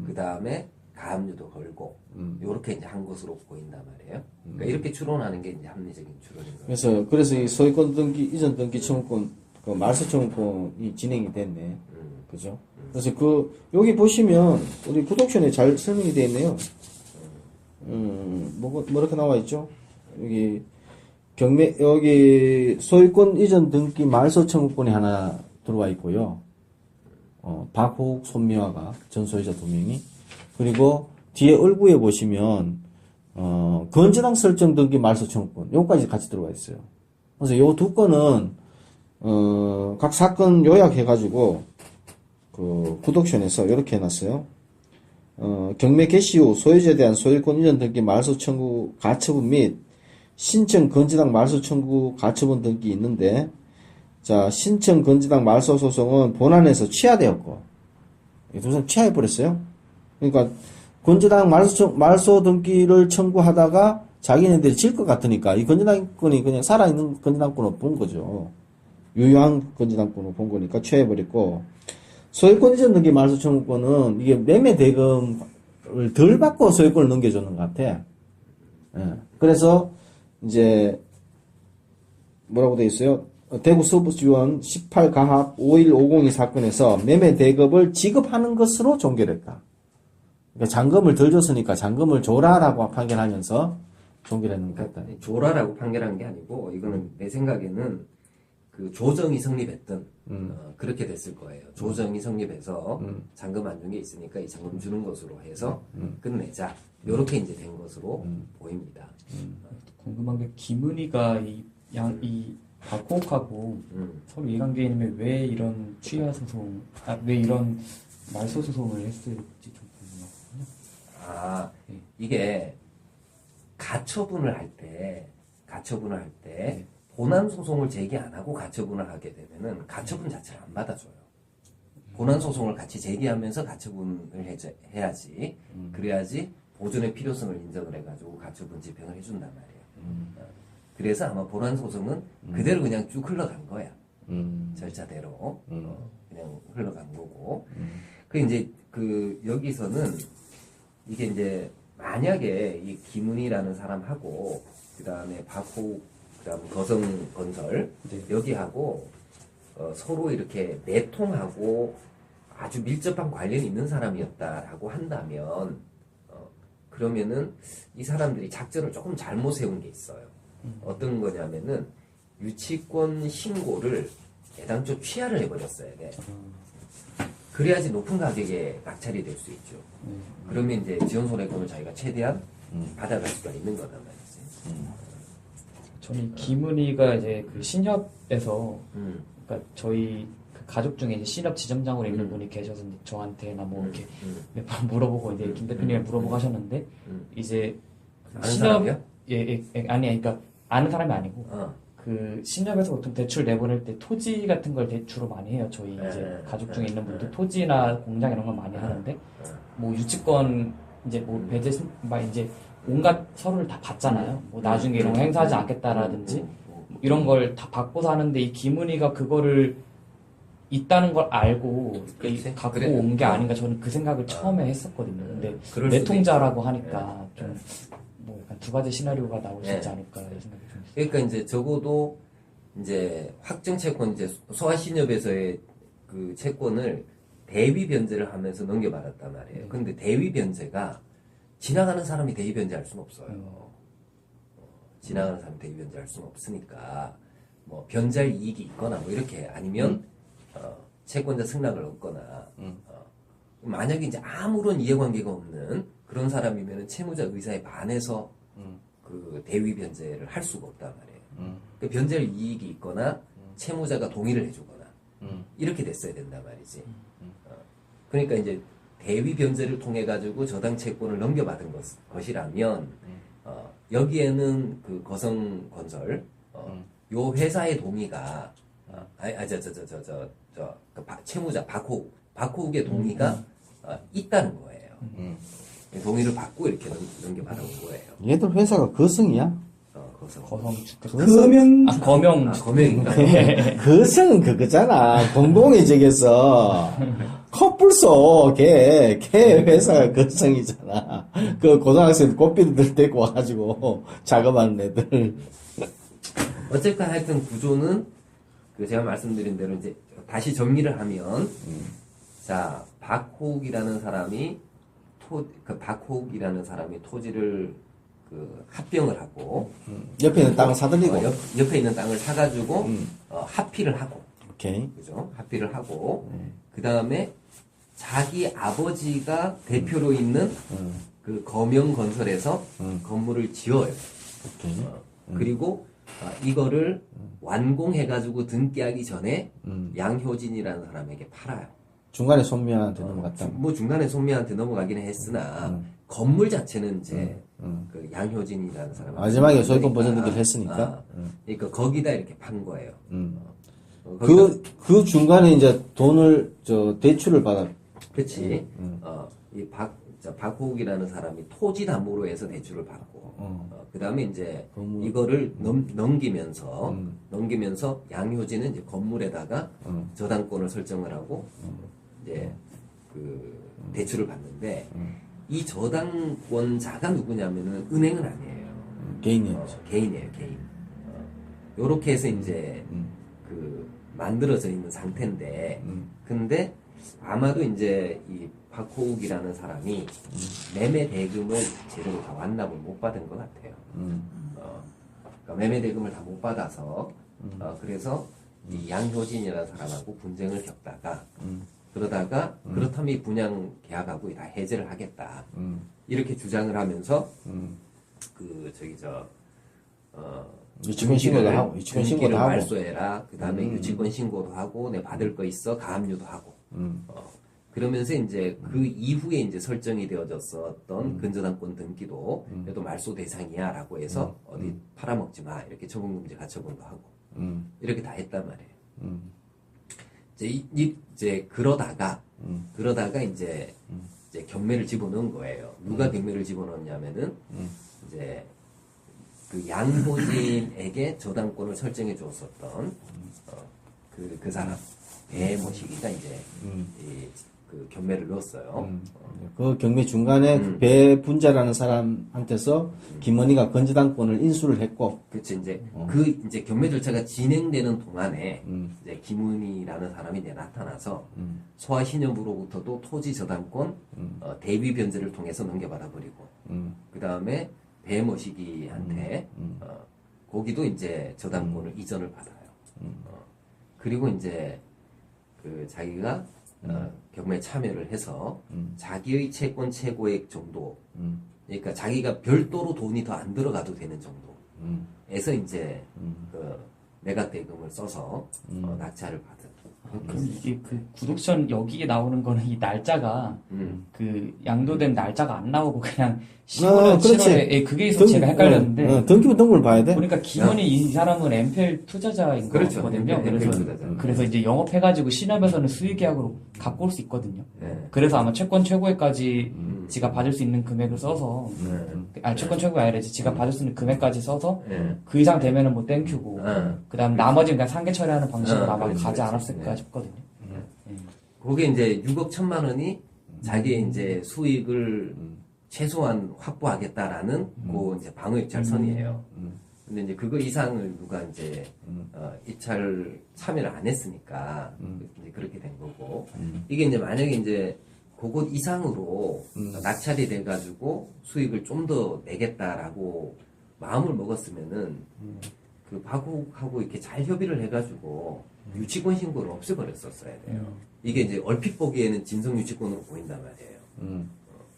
그 다음에 가압류도 걸고 요렇게 이제 한 것으로 보인단 말이에요. 그러니까 이렇게 추론하는 게 이제 합리적인 추론인 거예요. 그래서 이 소유권 등기, 이전 등기 청구권, 그 말소 청구권이 진행이 됐네. 그죠? 그래서 여기 보시면, 우리 구독션에 잘 설명이 되어 있네요. 뭐렇게 나와 있죠? 여기 소유권 이전 등기 말소 청구권이 하나 들어와 있고요. 박호욱, 손미화가 전 소유자 2명이. 그리고 뒤에 얼구에 보시면, 건재당 설정 등기 말소 청구권. 요거까지 같이 들어와 있어요. 그래서 요 두 건은, 각 사건 요약해가지고, 구독션에서 이렇게 해놨어요. 경매 개시 후 소유자에 대한 소유권 이전 등기 말소 청구 가처분 및 신청 건재당 말소 청구 가처분 등기 있는데, 자, 신청 건재당 말소 소송은 본안에서 취하되었고, 우선 취하해버렸어요. 그러니까, 건재당 말소 등기를 청구하다가 자기네들이 질 것 같으니까, 이 건재당권이 그냥 살아있는 건재당권을 본 거죠. 유효한 건재당권을 본 거니까 취하해버렸고, 소유권 이전 등기 말소 청구권은 이게 매매 대금을 덜 받고 소유권을 넘겨주는 것 같아. 예. 그래서, 이제, 뭐라고 돼 있어요? 대구 서부지원 18가합 51502 사건에서 매매 대금을 지급하는 것으로 종결했다. 그러니까 잔금을 덜 줬으니까 잔금을 줘라라고 판결하면서 종결했는 것 같다. 조라라고 판결한 게 아니고 이거는 내 생각에는 그 조정이 성립했던 그렇게 됐을 거예요. 조정이 성립해서 잔금 안 준 게 있으니까 이 잔금 주는 것으로 해서 끝내자. 요렇게 이제 된 것으로 보입니다. 궁금한 게 김은희가 이 박호욱하고 서로 이해관계이면 왜 이런 취하 소송, 왜 이런 말소 소송을 했을지 좀 궁금하거든요. 이게 가처분을 할 때 본안 소송을 제기 안 하고 가처분을 하게 되면은 가처분 자체를 안 받아줘요. 본안 소송을 같이 제기하면서 가처분을 해야지. 그래야지 보존의 필요성을 인정을 해가지고 가처분 집행을 해준단 말이에요. 그래서 아마 본안 소송은 그대로 그냥 쭉 흘러간 거야. 절차대로 그냥 흘러간 거고. 그 이제 여기서는 이게 이제 만약에 이 김은희라는 사람하고 그 다음에 박호욱, 그 다음에 거성건설 여기하고 서로 이렇게 내통하고 아주 밀접한 관련이 있는 사람이었다라고 한다면 그러면은 이 사람들이 작전을 조금 잘못 세운 게 있어요. 어떤 거냐면은 유치권 신고를 애당초 취하를 해버렸어야 돼. 그래야지 높은 가격에 낙찰이 될 수 있죠. 그러면 이제 지원손해금을 자기가 최대한 받아갈 수가 있는 거단 말이지. 저는 김은희가 이제 그 신협에서, 그러니까 저희 그 가족 중에 이제 신협 지점장으로 있는 분이 계셔서 이제 저한테나 뭐 이렇게 몇 번 물어보고 이제 김 대표님이 물어보고 하셨는데, 이제 아는 사람이요? 아니, 그러니까 아는 사람이 아니고, 그 신협에서 보통 대출 내보낼 때 토지 같은 걸 대출로 많이 해요. 저희 이제 가족 중에 있는 분들 토지나 공장 이런 걸 많이 하는데 뭐 유치권 이제 뭐 배제 막 이제 온갖 서류를 다 받잖아요. 뭐 나중에 이런 거 행사하지 않겠다라든지 뭐 이런 걸 다 받고 사는데 이 김은희가 그거를 있다는 걸 알고 그렇지. 갖고 그래. 온 게 아닌가 저는 그 생각을 처음에 했었거든요. 근데 그럴 내 수도 통자라고 있죠. 하니까 좀 뭐 약간 두 가지 시나리오가 나올 수 있지 않을까 이런 생각이 좀 있어요. 그러니까 이제 적어도 이제 확정 채권 이제 소아신협에서의 그 채권을 대위 변제를 하면서 넘겨받았단 말이에요. 근데 대위 변제가 지나가는 사람이 대위 변제할 수는 없어요. 지나가는 사람이 대위 변제할 수는 없으니까 뭐 변제할 이익이 있거나 뭐 이렇게 아니면 채권자 승낙을 얻거나 만약에 이제 아무런 이해관계가 없는 그런 사람이면 채무자 의사에 반해서 그 대위 변제를 할 수가 없단 말이에요. 그 변제할 이익이 있거나 채무자가 동의를 해주거나 이렇게 됐어야 된단 말이지. 그러니까 이제 대위 변제를 통해 가지고 저당 채권을 넘겨받은 것이라면 여기에는 그 거성건설 요 회사의 동의가 채무자 박호욱의 동의가 있다는 거예요. 동의를 받고 이렇게 넘겨받은 거예요. 얘들 회사가 거성이야? 거성주택 거명 거명 거명인가? 거성은 그거잖아. 공공의 적에서 커플소 걔 회사가 거성이잖아. 그 고등학생 꽃비들 데리고 와가지고 작업하는 애들. 어쨌든 하여튼 구조는 그 제가 말씀드린 대로 이제 다시 정리를 하면 자 박호욱이라는 사람이 박호욱이라는 사람이 토지를 그 합병을 하고 옆에 있는 땅을 사들이고. 옆에 있는 땅을 사가지고 합의를 하고 오케이. 그죠? 합의를 하고 그 다음에 자기 아버지가 대표로 있는 그 거명건설에서 건물을 지어요. 오케이. 그리고 이거를 완공해가지고 등기하기 전에 양효진이라는 사람에게 팔아요. 중간에 손미한테 넘어갔다. 뭐 중간에 손미한테 넘어가기는 했으나 건물 자체는 이제 그 양효진이라는 사람 마지막에 소유권 보전 등기를 했으니까. 그러니까 거기다 이렇게 판 거예요. 그 중간에 이제 돈을, 대출을 받아. 그렇지. 이 박호욱이라는 사람이 토지 담보로 해서 대출을 받고, 그 다음에 이제 이거를 넘기면서 양효진은 이제 건물에다가 저당권을 설정을 하고, 이제 그 대출을 받는데, 이 저당권자가 누구냐면은 은행은 아니에요. 개인이었죠. 개인이에요, 개인. 요렇게 해서 이제 그 만들어져 있는 상태인데, 근데 아마도 이제 이 박호욱이라는 사람이 매매 대금을 제대로 다 완납을 못 받은 것 같아요. 그러니까 매매 대금을 다 못 받아서 그래서 이 양효진이라는 사람하고 분쟁을 겪다가 그러다가 그렇다면 이 분양 계약하고 다 해제를 하겠다 이렇게 주장을 하면서 그 저기 유치권 신고도 하고, 등기를 말소해라. 그 다음에 유치권 신고도 하고, 내 받을 거 있어. 가압류도 하고. 그러면서 이제 그 이후에 이제 설정이 되어졌었던 근저당권 등기도 그래도 말소 대상이야 라고 해서 어디 팔아먹지 마. 이렇게 처분금지 가처분도 하고. 이렇게 다 했단 말이에요. 이제 그러다가 이제 경매를 집어넣은 거예요. 누가 경매를 집어넣었냐면은 이제 그 양효진에게 저당권을 설정해 주었었던 그 사람 배모시기가 이제 그 경매를 넣었어요. 그 경매 중간에 그 배분자라는 사람한테서 김은희가 건저당권을 인수를 했고. 그렇죠. 이제 그 이제 경매 절차가 진행되는 동안에 이제 김은희라는 사람이 이제 나타나서 소아신협으로부터도 토지 저당권 대위 변제를 통해서 넘겨받아 버리고 그 다음에 배모시기한테 거기도 이제 저당권을 이전을 받아요. 그리고 이제 그 자기가 경매에 참여를 해서 자기의 채권 최고액 정도, 그러니까 자기가 별도로 돈이 더 안 들어가도 되는 정도에서 이제 그 매각 대금을 써서 낙찰을 받은 그럼 이게 그 구독전 여기에 나오는 거는 이 날짜가 그 양도된 날짜가 안 나오고 그냥 15년 그렇지. 7월에 예, 그게 있어서 제가 헷갈렸는데 등기부 등본을 봐야 돼. 보니까 김원희 이 사람은 MPL 투자자인 그렇죠. 거거든요. MPL 그래서 투자자. 그래서 이제 영업해가지고 신협에서는 수익계약으로 갖고 올 수 있거든요. 네. 그래서 아마 채권 최고액까지 지가 받을 수 있는 금액을 써서 아니 채권 최고가 아니라 이제 지가 받을 수 있는 금액까지 써서 네. 그 이상 되면은 뭐 땡큐고 그다음 나머지는 그냥 상계 처리하는 방식으로 아마 그렇지, 가지 그렇지. 않았을까 싶거든요. 그게 이제 6억 1천만 원이 자기의 이제 수익을 최소한 확보하겠다라는 그 이제 방어 입찰선이에요. 근데 이제 그거 이상을 누가 이제 입찰 참여를 안 했으니까 이제 그렇게 된 거고 이게 이제 만약에 이제 그것 이상으로 낙찰이 돼가지고 수익을 좀 더 내겠다라고 마음을 먹었으면은 그 박욱하고 이렇게 잘 협의를 해가지고 유치권 신고를 없애버렸었어야 돼요. 이게 이제 얼핏 보기에는 진성 유치권으로 보인단 말이에요.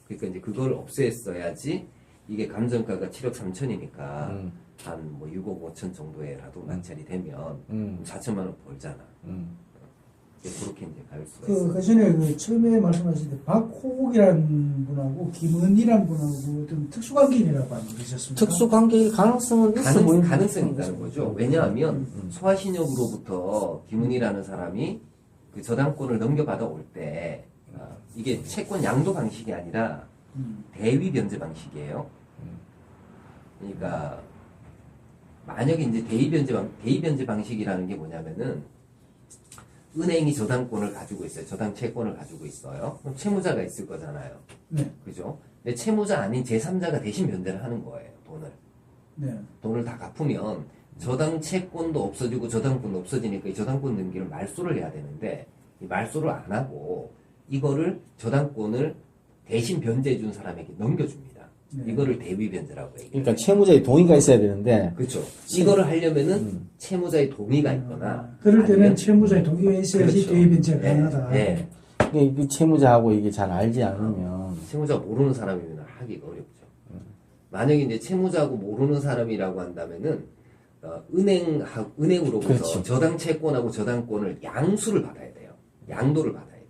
그러니까 이제 그걸 없앴어야지 이게 감정가가 7억 3천이니까 한 뭐 6억 5천 정도에라도 낙찰이 되면 4천만 원 벌잖아. 이제 그렇게 이제 갈 수가 있어요. 그 전에 그 처음에 말씀하신 때 박호욱이라는 분하고 김은희라는 분하고 좀 특수관계인이라고 안 그러셨습니까? 특수관계일 가능성은 있어 보이는 가능성이 있다는 거죠. 왜냐하면 소아신협으로부터 김은희라는 사람이 그 저당권을 넘겨받아 올 때 이게 채권 양도 방식이 아니라 대위 변제 방식이에요. 그러니까 만약에 이제 대위 변제 방식이라는 게 뭐냐면은 은행이 저당권을 가지고 있어요. 저당 채권을 가지고 있어요. 그럼 채무자가 있을 거잖아요. 네. 그죠? 근데 채무자 아닌 제3자가 대신 변제를 하는 거예요. 돈을. 네. 돈을 다 갚으면 저당 채권도 없어지고 저당권도 없어지니까 이 저당권 등기를 말소를 해야 되는데 이 말소를 안 하고 이거를 저당권을 대신 변제해 준 사람에게 넘겨줍니다. 네. 이거를 대위 변제라고 얘기해요. 그러니까 채무자의 동의가 있어야 되는데 그렇죠. 이거를 하려면은 채무자의 동의가 있거나 그럴 때는 아니면 채무자의 동의가 있어야지 그렇죠. 대위 변제가 네, 가능하다. 네. 이 채무자하고 이게 잘 알지 않으면 채무자 모르는 사람이면 하기가 어렵죠. 만약에 이제 채무자하고 모르는 사람이라고 한다면은 은행으로부터 그렇지. 저당 채권하고 저당권을 양수를 받아야 돼요. 양도를 받아야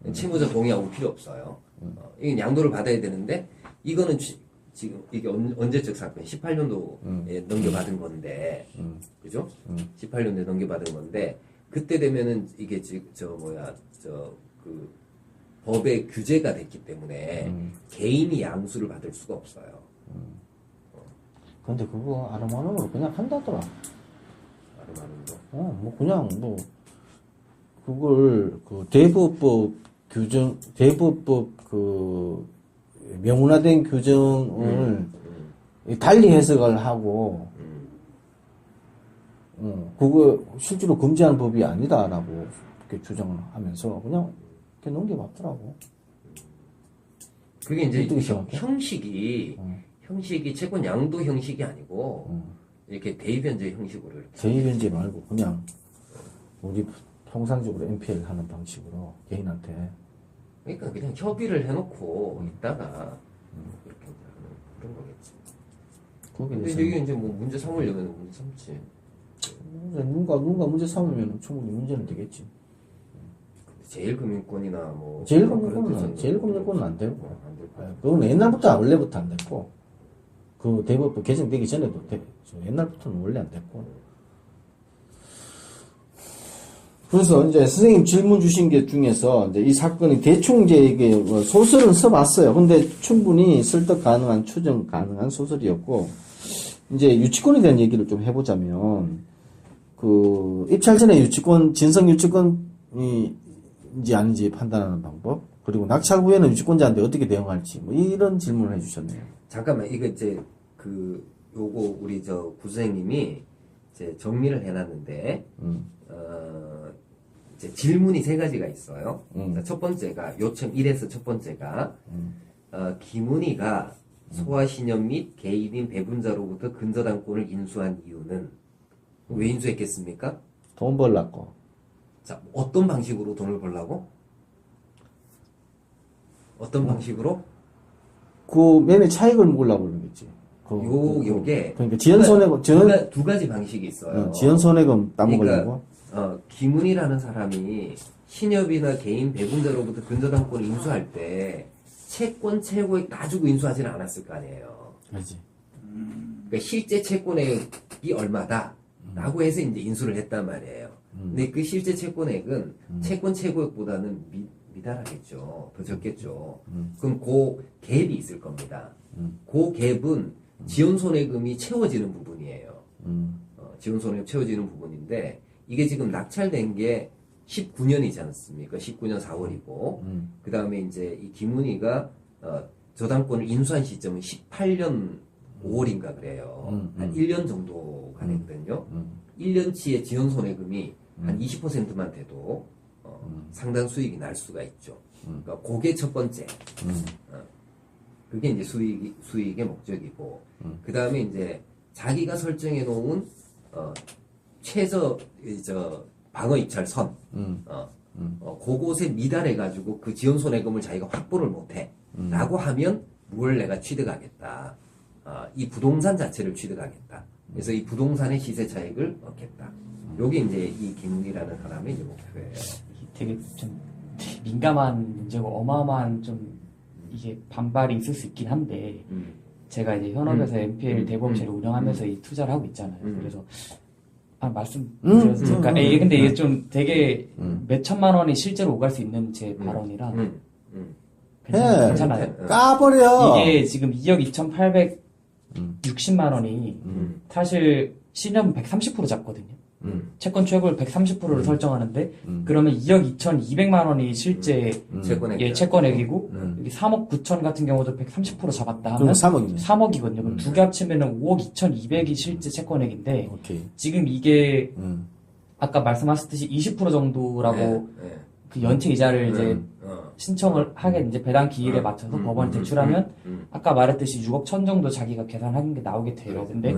돼. 채무자 동의하고 필요 없어요. 이게 양도를 받아야 되는데 이거는 지금 이게 언제적 사건? 18년도에 넘겨받은 건데, 그죠? 18년도에 넘겨받은 건데 그때 되면은 이게 그 법의 규제가 됐기 때문에 개인이 양수를 받을 수가 없어요. 근데 그거 아르마놈으로 그냥 한다더라. 아르마님도. 뭐 그냥 뭐 그걸 그 대부법 규정 대부법 그 명문화된 규정을 달리 해석을 하고 그거 실제로 금지하는 법이 아니다라고 이렇게 주장을 하면서 그냥 이렇게 넘겨봤더라고. 그게 이제 어떻게 생각해? 형식이 채권 양도 형식이 아니고 이렇게 대위변제 형식으로 이렇게. 제의변제 말고 그냥 우리 통상적으로 NPL 하는 방식으로 개인한테 그러니까 그냥 협의를 해놓고 있다가 이렇게 이제 하는 그런 거겠지. 거기에 근데 대해서 이게 이제 뭐 문제 삼으려면 문제 삼지. 누가 문제 삼으면 충분히 문제는 되겠지. 제일금융권이나 뭐 제일금융권은 안 되고 안 되고. 그건 옛날부터 원래부터 안 됐고 그 대법부 개정되기 전에도 옛날부터는 원래 안 됐고 그래서 이제 선생님 질문 주신 게 중에서 이제 이 사건이 대충 이제 이게 뭐 소설은 써봤어요. 근데 충분히 설득 가능한 추정 가능한 소설이었고 이제 유치권에 대한 얘기를 좀 해보자면 그 입찰 전에 유치권 진성 유치권이인지 아닌지 판단하는 방법 그리고 낙찰 후에는 유치권자한테 어떻게 대응할지 뭐 이런 질문을 해주셨네요. 잠깐만 이거 이제 요거 우리 구선생님이 이제 정리를 해놨는데 이제 질문이 세 가지가 있어요. 자, 첫 번째가 요청 1에서 첫 번째가 김은희가 소아신협 및 개인인 배분자로부터 근저당권을 인수한 이유는 왜 인수했겠습니까? 돈 벌라고. 자, 어떤 방식으로 돈을 벌라고? 어떤 방식으로? 그 매매 차익을 먹으려고 그러겠지. 요게 그러니까 지연 손해금 두 가지 방식이 있어요. 지연 손해금 따먹으려고. 그러니까 김은희라는 사람이 신협이나 개인 배분자로부터 근저당권을 인수할 때 채권 최고액 다 주고 인수하지는 않았을 거 아니에요. 그렇지. 그러니까 실제 채권액이 얼마다 라고 해서 이제 인수를 했단 말이에요. 근데 그 실제 채권액은 채권 최고액보다는 미달하겠죠. 더 적겠죠. 그럼 그 갭이 있을 겁니다. 그 갭은 지원손해금이 채워지는 부분이에요. 지원손해금 채워지는 부분인데 이게 지금 낙찰된 게 19년이지 않습니까? 19년 4월이고 그 다음에 이제 이 김은희가 저당권을 인수한 시점은 18년 5월인가 그래요. 한 1년 정도가 됐거든요. 1년치의 지원손해금이 한 20%만 돼도 상당 수익이 날 수가 있죠. 그러니까 그게 첫 번째. 그게 이제 수익의 목적이고 그 다음에 이제 자기가 설정해 놓은 방어 입찰 선 그곳에 미달해 가지고 그 지원 손해금을 자기가 확보를 못해 라고 하면 뭘 내가 취득하겠다. 이 부동산 자체를 취득하겠다. 그래서 이 부동산의 시세 차익을 얻겠다. 요게 이제 이 김은희라는 사람의 이제 목표예요. 되게 좀 민감한 문제고 어마어마한 좀 이게 반발이 있을 수 있긴 한데 제가 이제 현업에서 NPL 대부업체를 운영하면서 이 투자를 하고 있잖아요. 그래서 말씀드렸으니까 이게 근데 이게 좀 되게 몇 천만 원이 실제로 오갈 수 있는 제 발언이라 괜찮아요. 까버려. 이게 지금 2억 2,860만 원이 사실 신협은 130% 잡거든요. 채권 최고를 130%를 설정하는데 그러면 2억 2,200만 원이 실제 채권액이고 여기 3억 9천 같은 경우도 130% 잡았다 하면 그럼 3억이네. 3억이거든요. 그럼 두 개 합치면은 5억 2,200이 실제 채권액인데 오케이. 지금 이게 아까 말씀하셨듯이 20% 정도라고 그 연체 이자를 이제 신청을 하게 이제 배당 기일에 맞춰서 법원에 제출하면 아까 말했듯이 6억 천 정도 자기가 계산하는 게 나오게 돼요. 근데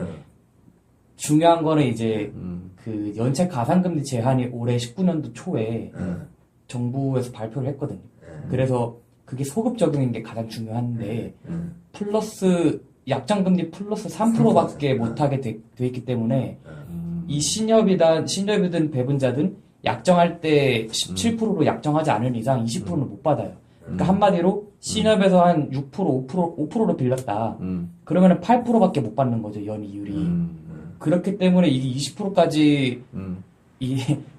중요한 거는 이제 그 연체 가산금리 제한이 올해 19년도 초에 정부에서 발표를 했거든요. 그래서 그게 소급 적용인 게 가장 중요한데 플러스 약정금리 플러스 3%밖에 못하게 돼 있기 때문에 이 신협이든 배분자든 약정할 때 17%로 약정하지 않은 이상 20%는 못 받아요. 그러니까 한마디로 신협에서 한 6%, 5%로 빌렸다. 그러면은 8%밖에 못 받는 거죠, 연 이율이. 그렇기 때문에 이게 20%까지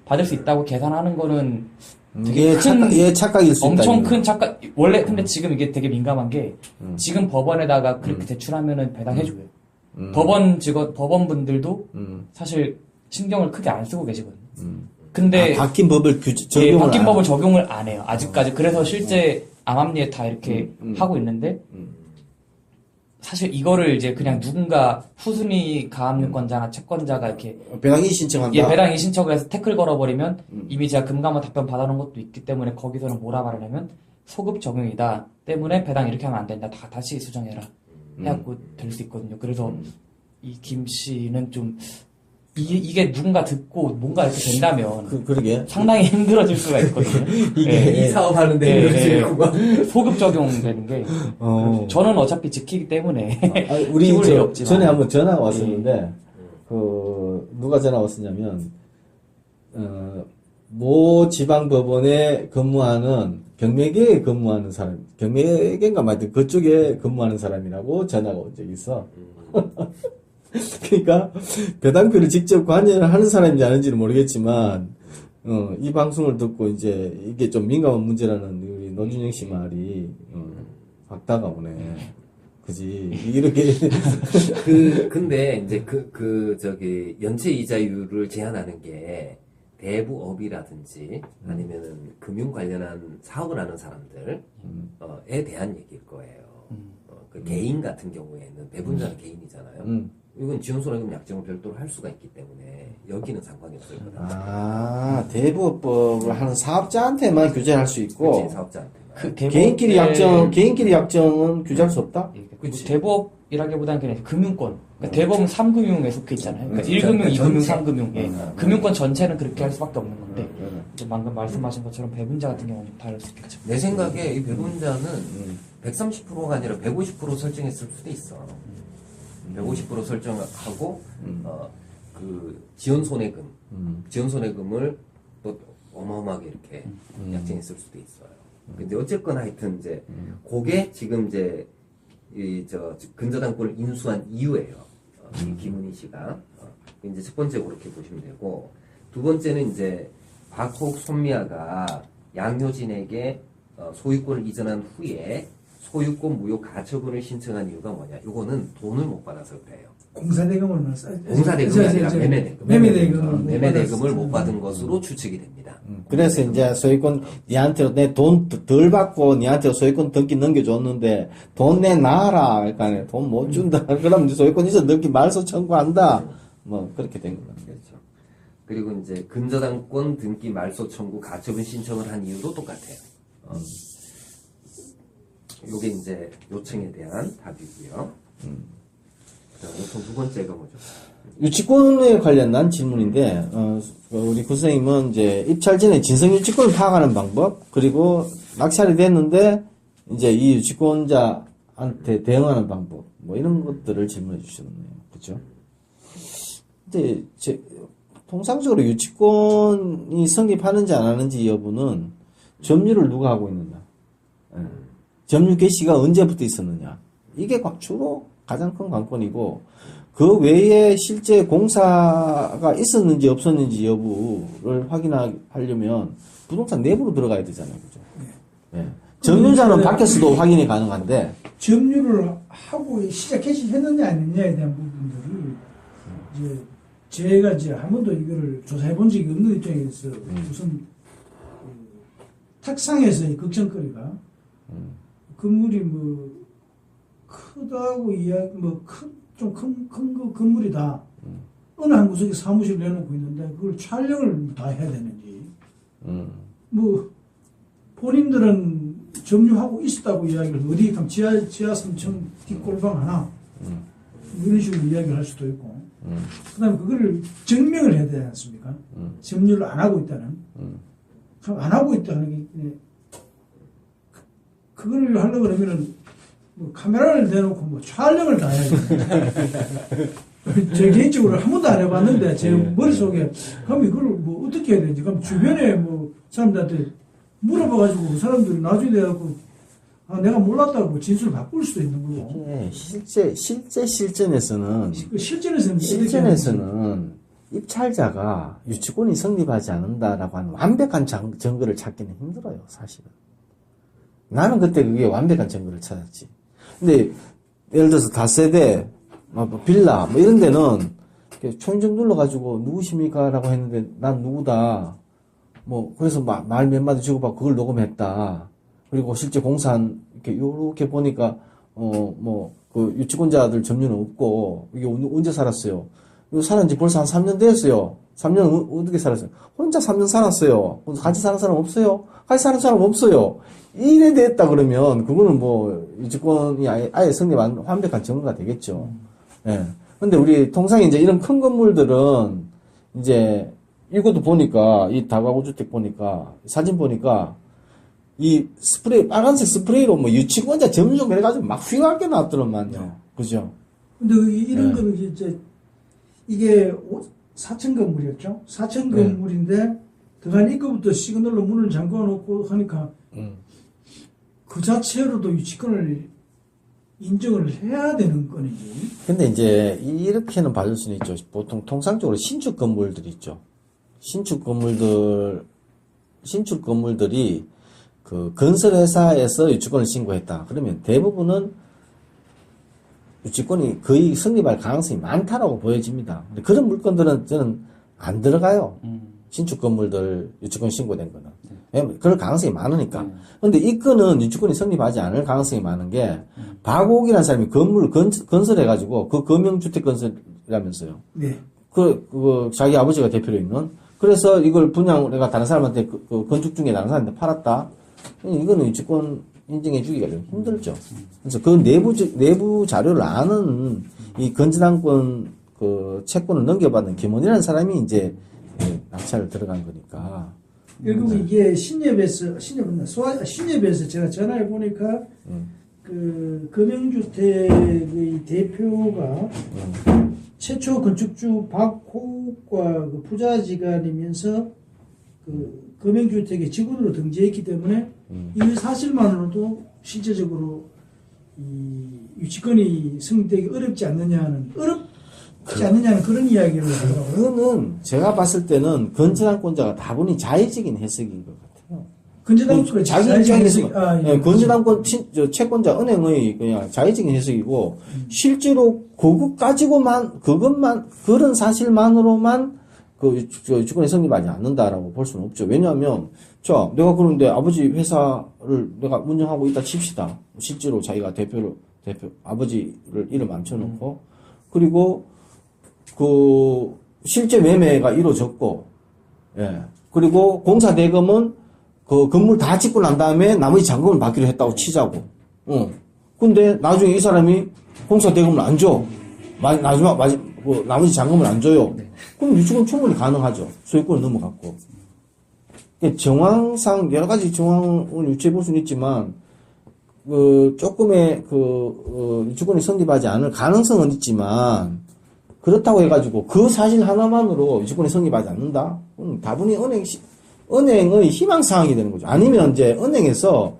받을 수 있다고 계산하는 거는 되게 착각일 수 있다. 엄청 큰 착각. 원래 근데 지금 이게 되게 민감한 게 지금 법원에다가 그렇게 제출하면은 배당해줘요. 법원분들도 사실 신경을 크게 안 쓰고 계시거든요. 근데 바뀐 법을 바뀐 법을 적용을 안 해요. 아직까지. 그래서 실제 암암리에 다 이렇게 하고 있는데 사실 이거를 이제 그냥 누군가 후순위 가압류권자나 채권자가 이렇게 배당이 신청한다. 배당이 신청을 해서 태클 걸어버리면 이미 제가 금감원 답변 받아놓은 것도 있기 때문에 거기서는 뭐라 말하냐면 소급 적용이다 때문에 배당 이렇게 하면 안 된다. 다시 수정해라 해갖고 될 수 있거든요. 그래서 이 김 씨는 좀 이게 누군가 듣고 뭔가 이렇게 된다면 그러게 상당히 힘들어질 수가 있거든요. 이 사업하는데 소급 적용되는 게 저는 어차피 지키기 때문에 우리 기울이 없지만 전에 한번 전화가 왔었는데 누가 전화 왔었냐면 모 지방법원에 근무하는 경매계에 근무하는 사람, 경매계인가 말든 그쪽에 근무하는 사람이라고 전화가 온 적이 있어. 그러니까 배당표를 직접 관여를 하는 사람인지 아닌지는 모르겠지만 이 방송을 듣고 이제 이게 좀 민감한 문제라는 우리 노준영 씨 말이 확 다가오네. 그지? 이렇게 근데 이제 연체 이자율을 제한하는 게 대부업이라든지 아니면은 금융 관련한 사업을 하는 사람들에 대한 얘기일 거예요. 그 개인 같은 경우에는 배분자는 개인이잖아요. 이건 지원손해금 약정을 별도로 할 수가 있기 때문에 여기는 상관이 없을 거다. 대부업법을 하는 사업자한테만 규제할 수 있고 그치, 사업자한테. 개인끼리 약정은 규제할 수 없다? 대부업이라기보다는 그냥 금융권. 그러니까 대부업은 3금융에 속해 있잖아요. 그러니까 1금융, 2금융, 3금융. 금융권 전체는 그렇게 할 수밖에 없는 건데 이제 방금 말씀하신 것처럼 배분자 같은 경우는 좀 다를 수 있겠죠. 내 생각에 이 배분자는 130%가 아니라 150% 설정했을 수도 있어. 150% 설정하고 그 지원 손해금, 지원 손해금을 또 어마어마하게 이렇게 약정했을 수도 있어요. 근데 어쨌거나 하여튼 이제 그게 지금 이제 이저 근저당권을 인수한 이유예요. 이 김은희 씨가 이제 첫 번째 그렇게 보시면 되고, 두 번째는 이제 박혹 손미아가 양효진에게 소유권을 이전한 후에 소유권 무효 가처분을 신청한 이유가 뭐냐? 이거는 돈을 못 받아서 그래요. 공사대금을 못 써. 공사대금이 아니라 매매대금. 매매대금을 못 받은 받은 것으로 추측이 됩니다. 그래서 이제 소유권 니한테 내 돈 덜 받고 니한테 소유권 등기 넘겨줬는데 돈 내놔라. 그러니까 돈 못 준다. 그럼 이제 소유권 이전 등기 말소 청구한다. 뭐 그렇게 된 거다. 그렇죠. 그리고 이제 근저당권 등기 말소 청구 가처분 신청을 한 이유도 똑같아요. 요게 이제 요청에 대한 답이고요. 요청 두 번째가 뭐죠? 유치권에 관련한 질문인데, 우리 구선생님은 이제 입찰 전에 진성 유치권을 파악하는 방법, 그리고 낙찰이 됐는데, 이제 이 유치권자한테 대응하는 방법, 뭐 이런 것들을 질문해 주셨네요. 그죠? 근데, 통상적으로 유치권이 성립하는지 안 하는지 여부는 점유를 누가 하고 있느냐. 점유 개시가 언제부터 있었느냐. 이게 주로 가장 큰 관건이고, 그 외에 실제 공사가 있었는지 없었는지 여부를 확인하려면 부동산 내부로 들어가야 되잖아요. 그죠? 네. 점유자는 밖에서도 확인이 가능한데, 점유를 하고 시작 개시했느냐 안 했느냐에 대한 부분들을 이제 제가 이제 한 번도 이거를 조사해 본 적이 없는 입장에서 우선 탁상에서의 걱정거리가 건물이 뭐 크다고 이야기 좀 큰 건물이다. 어느 한 구석에 사무실 내놓고 있는데 그걸 촬영을 다 해야 되는지 뭐 본인들은 점유하고 있었다고 이야기를 어디 가면 지하 3층 뒷골방 하나 뭐 이런 식으로 이야기를 할 수도 있고 그 다음에 그거를 증명을 해야 되지 않습니까? 점유를 안 하고 있다는 참 안 하고 있다는 게 그걸 하려고 그러면은 뭐 카메라를 대놓고 뭐 촬영을 다 해야 돼. 제 개인적으로 한 번도 안 해봤는데 제 머릿속에 그럼 이걸 뭐 어떻게 해야 되는지 그럼 주변에 뭐 사람들한테 물어봐가지고 그 사람들이 나중에 돼갖고 아 내가 몰랐다고 진술을 바꿀 수도 있는 거고. 예, 실전에서는 실전에서는 입찰자가 유치권이 성립하지 않는다라고 하는 완벽한 증거를 찾기는 힘들어요, 사실은. 나는 그때 그게 완벽한 증거를 찾았지. 근데 예를 들어서 다세대, 빌라 뭐 이런 데는 초인종 눌러가지고 누구십니까라고 했는데 난 누구다. 뭐 그래서 말 몇 마디 주고받고 그걸 녹음했다. 그리고 실제 공사한 요렇게 보니까 그 유치권자들 점유는 없고 이게 언제 살았어요? 이거 살은 지 벌써 한 3년 됐어요. 3년 어떻게 살았어요? 혼자 3년 살았어요. 같이 사는 사람 없어요? 같이 사는 사람 없어요. 이래 됐다 그러면 그거는 뭐 유치권이 아예 성립 안 완벽한 증거가 되겠죠. 예. 근데 우리 통상 이제 이런 큰 건물들은 이제 이것도 보니까 이 다가구 주택 보니까 사진 보니까 이 스프레이 빨간색 스프레이로 뭐 유치권자 점유종 그래가지고 막 휘황하게 나왔더만요. 그죠? 근데 이런 거는 이제 이게 4층 건물이었죠. 4층 건물인데 들어간 입구부터 시그널로 문을 잠궈놓고 하니까 그 자체로도 유치권을 인정을 해야 되는 건이지. 근데 이제 이렇게는 봐줄 수는 있죠. 보통 통상적으로 신축 건물들이 있죠. 신축 건물들이 그 건설회사에서 유치권을 신고했다. 그러면 대부분은 유치권이 거의 성립할 가능성이 많다라고 보여집니다. 근데 그런 물건들은 저는 안 들어가요. 신축 건물들 유치권 신고된 거는. 왜냐면 그럴 가능성이 많으니까. 근데 이 건은 유치권이 성립하지 않을 가능성이 많은 게 박옥이라는 사람이 건물을 건설해가지고 그 금형주택 건설이라면서요. 네. 자기 아버지가 대표로 있는. 그래서 이걸 분양을 다른 사람한테 그 건축 중에 다른 사람한테 팔았다. 이거는 유치권 인정해 주기가 좀 힘들죠. 그래서 그 내부 자료를 아는 이 건전한권 그 채권을 넘겨받는 김원이라는 사람이 이제 낙찰을 들어간 거니까. 결국 이게 신협에서 제가 전화해 보니까 그 금형주택의 대표가 최초 건축주 박호욱과 그 부자지간이면서 그 금형주택의 직원으로 등재했기 때문에 이 사실만으로도 실제적으로 이 유치권이 승인되기 어렵지 않느냐는 그런 이야기를 하더라고요. 그거는 제가 봤을 때는 건전한권자가 다분히 자의적인 해석인 것 같아요. 건전한권 자기 입장에서 예. 건전한권 채권자 은행의 그냥 자의적인 해석이고 실제로 그것만 그런 사실만으로만 그 유치권이 성립하지 않는다라고 볼 수는 없죠. 왜냐하면 자 내가 그런데 아버지 회사를 내가 운영하고 있다 칩시다. 실제로 자기가 대표 아버지를 이름 앉혀놓고 그리고 그 실제 매매가 이루어졌고 예 그리고 공사 대금은 그 건물 다 짓고 난 다음에 나머지 잔금을 받기로 했다고 치자고. 근데 나중에 이 사람이 공사 대금을 안 줘. 나머지 잔금을 안 줘요. 그럼 유치권 충분히 가능하죠. 소유권을 넘어갔고. 정황상 여러 가지 정황을 유추해 볼 수는 있지만, 조금의 유치권이 성립하지 않을 가능성은 있지만, 그렇다고 해가지고 그 사실 하나만으로 유치권이 성립하지 않는다? 다분히 은행의 희망사항이 되는 거죠. 아니면 이제 은행에서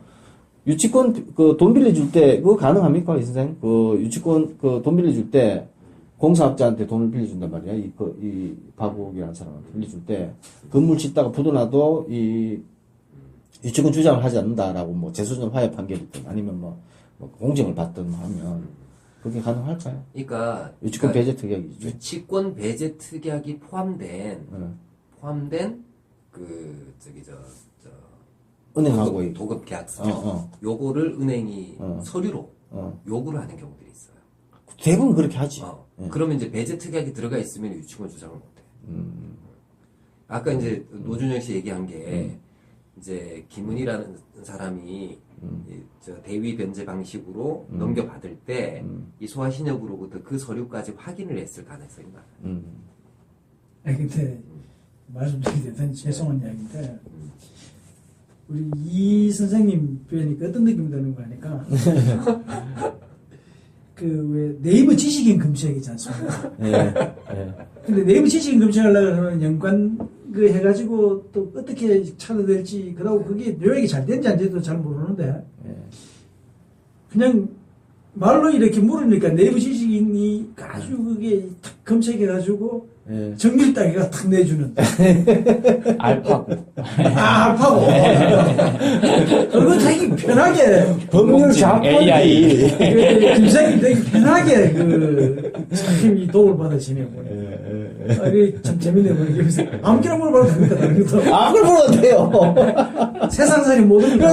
유치권 돈 빌려줄 때 그거 가능합니까, 이 선생? 유치권 돈 빌려줄 때 공사업자한테 돈을 빌려준단 말이야. 이 박욱이라는 사람한테 빌려줄 때 건물 짓다가 부도나도 이 유치권 주장을 하지 않는다라고 뭐 재소전 화해 판결이 있든 아니면 뭐 공정을 받든 하면 그게 가능할까요? 그러니까 유치권 배제 특약이죠. 유치권 배제 특약이 포함된 은행하고 도급 계약서 요거를 은행이 서류로 요구를 하는 경우들이 있어요. 대부분 그렇게 하지. 그러면 이제 배제 특약이 들어가 있으면 유치권 주장을 못해. 아까 이제 노준영 씨 얘기한 게 이제 김은희라는 사람이 대위 변제 방식으로 넘겨받을 때 이 소아신협으로부터 그 서류까지 확인을 했을 가능성이 많아요. 아니 근데 말씀드리기 대단히 죄송한 이야기인데 우리 이 선생님 표현이니까 어떤 느낌이 드는 거 아니까 그 왜 네이버 지식인 검색 있지 않습니까? 근데 네이버 지식인 검색하려고 하면 연관 그 해가지고 또 어떻게 찾아야 될지 그러고 그게 요약이 잘 되는지 안 되는지도 잘 모르는데 그냥 말로 이렇게 물으니까 네이버 지식인이 아주 그게 탁 검색해가지고 정밀 따기가 탁 내주는 알파고. 알파고 그거 되게 편하게 법률 AI. 김생이 되게 편하게 이 도움을 받으시네요. 이게 참 재밌네요. 그래서 아무렇게나 물어봐도 됩니까? 다른 것도. 그걸 물어도 돼요. 세상살이 모든 거.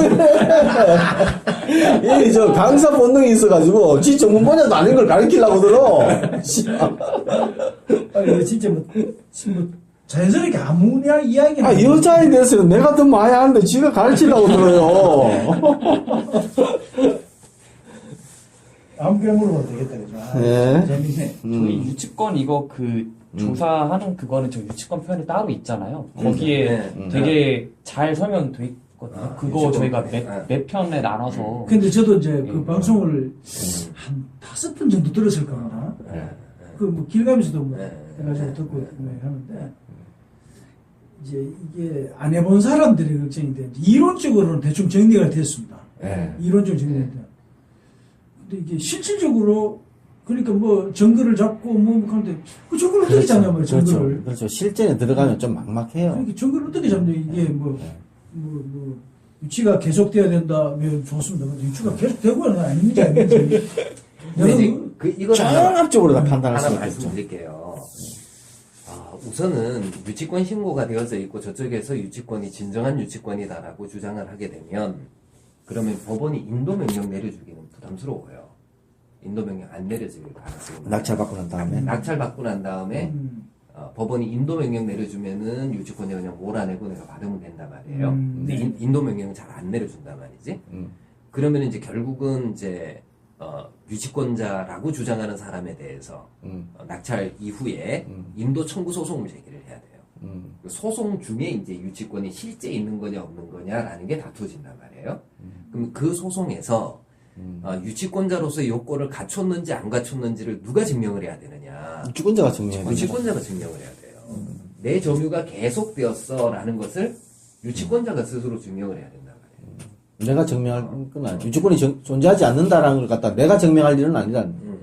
이 강사 본능이 있어가지고 지 전문 분야도 아닌 걸 가르치려고 들어. 아니 진짜 뭐 자연스럽게 아무 이야기. 여자에 대해서는 내가 더 많이 하는데 지가 가르치려고 들어요. 아무거나 물어봐도 되겠다 그죠? 네. 재밌네. 저희 유치권 이거 조사하는 그거는 저 유치권 표현이 따로 있잖아요. 거기에 되게 잘 설명돼 있거든요. 그거 유치권 저희가 표현. 몇 편에 나눠서. 근데 저도 이제 그 방송을 한 5번 정도 들었을 겁니다. 그 뭐 길 가면서도 뭐 해가지고 듣고 하는데 이제 이게 안 해본 사람들의 걱정인데 이론적으로는 대충 정리가 됐습니다. 이론적으로 정리됐다. 근데 이게 실질적으로 그러니까 뭐 정글을 잡고 뭐 하는데 그 정글을 어떻게 잡냐 말이야 정글을. 그렇죠. 실전에 들어가면 좀 막막해요. 그러니까 정글을 어떻게 잡냐 이게 뭐 유치가 계속돼야 된다면 좋습니다. 근데 유치가 계속되고는 아닌지 아닌지. 이거는 종합적으로 다 판단할 하나 수 있겠죠. 말씀드릴게요. 우선은 유치권 신고가 되어져 있고 저쪽에서 유치권이 진정한 유치권이다라고 주장을 하게 되면 그러면 법원이 인도명령 내려주기는 부담스러워요. 인도명령 안 내려질 가능성이 낙찰받고 난 다음에. 낙찰받고 난 다음에 법원이 인도명령 내려주면은 유치권자 그냥 몰아내고 내가 받으면 된단 말이에요. 근데 인도명령은 잘 안 내려준단 말이지. 그러면 이제 결국은 이제 유치권자라고 주장하는 사람에 대해서 낙찰 이후에 인도 청구 소송을 제기를 해야 돼요. 그 소송 중에 이제 유치권이 실제 있는 거냐 없는 거냐라는 게 다투어진단 말이에요. 그럼 그 소송에서 유치권자로서의 요건을 갖췄는지 안 갖췄는지를 누가 증명을 해야 되느냐. 유치권자가 증명해야 돼. 유치권자가 증명을 해야 돼요. 내 점유가 계속되었어라는 것을 유치권자가 스스로 증명을 해야 된단 말이에요. 내가 증명할 건 아니야. 유치권이 존재하지 않는다라는 걸 갖다 내가 증명할 일은 아니라는 거야.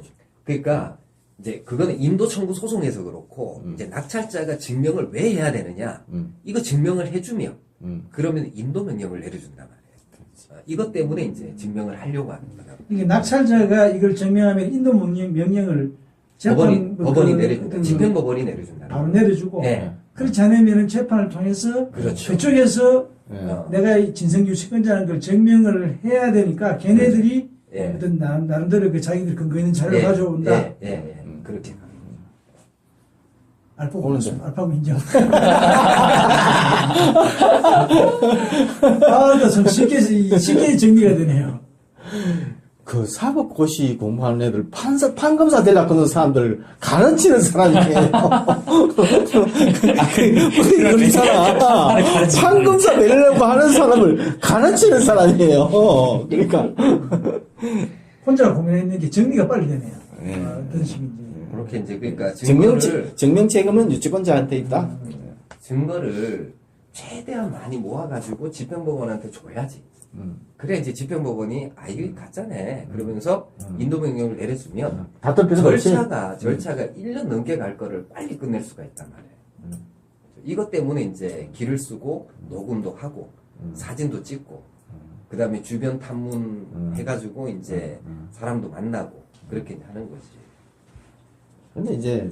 그러니까 이제 그거는 인도 청구 소송에서 그렇고 이제 낙찰자가 증명을 왜 해야 되느냐? 이거 증명을 해주면 그러면 인도 명령을 내려준단 말이에요. 이것 때문에 이제 증명을 하려고 하는 거다. 이게 낙찰자가 이걸 증명하면 인도 명령을 법원이 내려준다. 집행법원이 내려준다. 바로 내려주고 네. 그렇지 않으면 재판을 통해서 그렇죠. 그쪽에서 예. 내가 이 진성유치권자라는 걸 증명을 해야 되니까 걔네들이 예. 어떤 나름대로 그 자기들 근거 있는 자료를 가져온다. 그렇게. 알파고 오는데. 알파고 인정. 좀 쉽게 정리가 되네요. 그 사법고시 공부하는 애들 판검사 되려고 하는 사람들 가르치는 사람이에요. 우리 그렇잖아. 판검사 되려고 하는 사람을 가르치는 사람이에요. 그러니까. 혼자 고민했는 게 정리가 빨리 되네요. 네. 어떤 식인지. 그렇게 이제 그러니까 증명 책임은 유치권자한테 있다. 증거를 최대한 많이 모아가지고 집행법원한테 줘야지. 그래 이제 집행법원이 이게 가짜네 그러면서 인도 명령을 내려주면 다툴 필요가 없이. 절차가 1년 넘게 갈 거를 빨리 끝낼 수가 있단 말이에요. 이것 때문에 이제 길을 쓰고 녹음도 하고 사진도 찍고 그 다음에 주변 탐문 해가지고 이제 사람도 만나고 그렇게 하는 거지. 근데 이제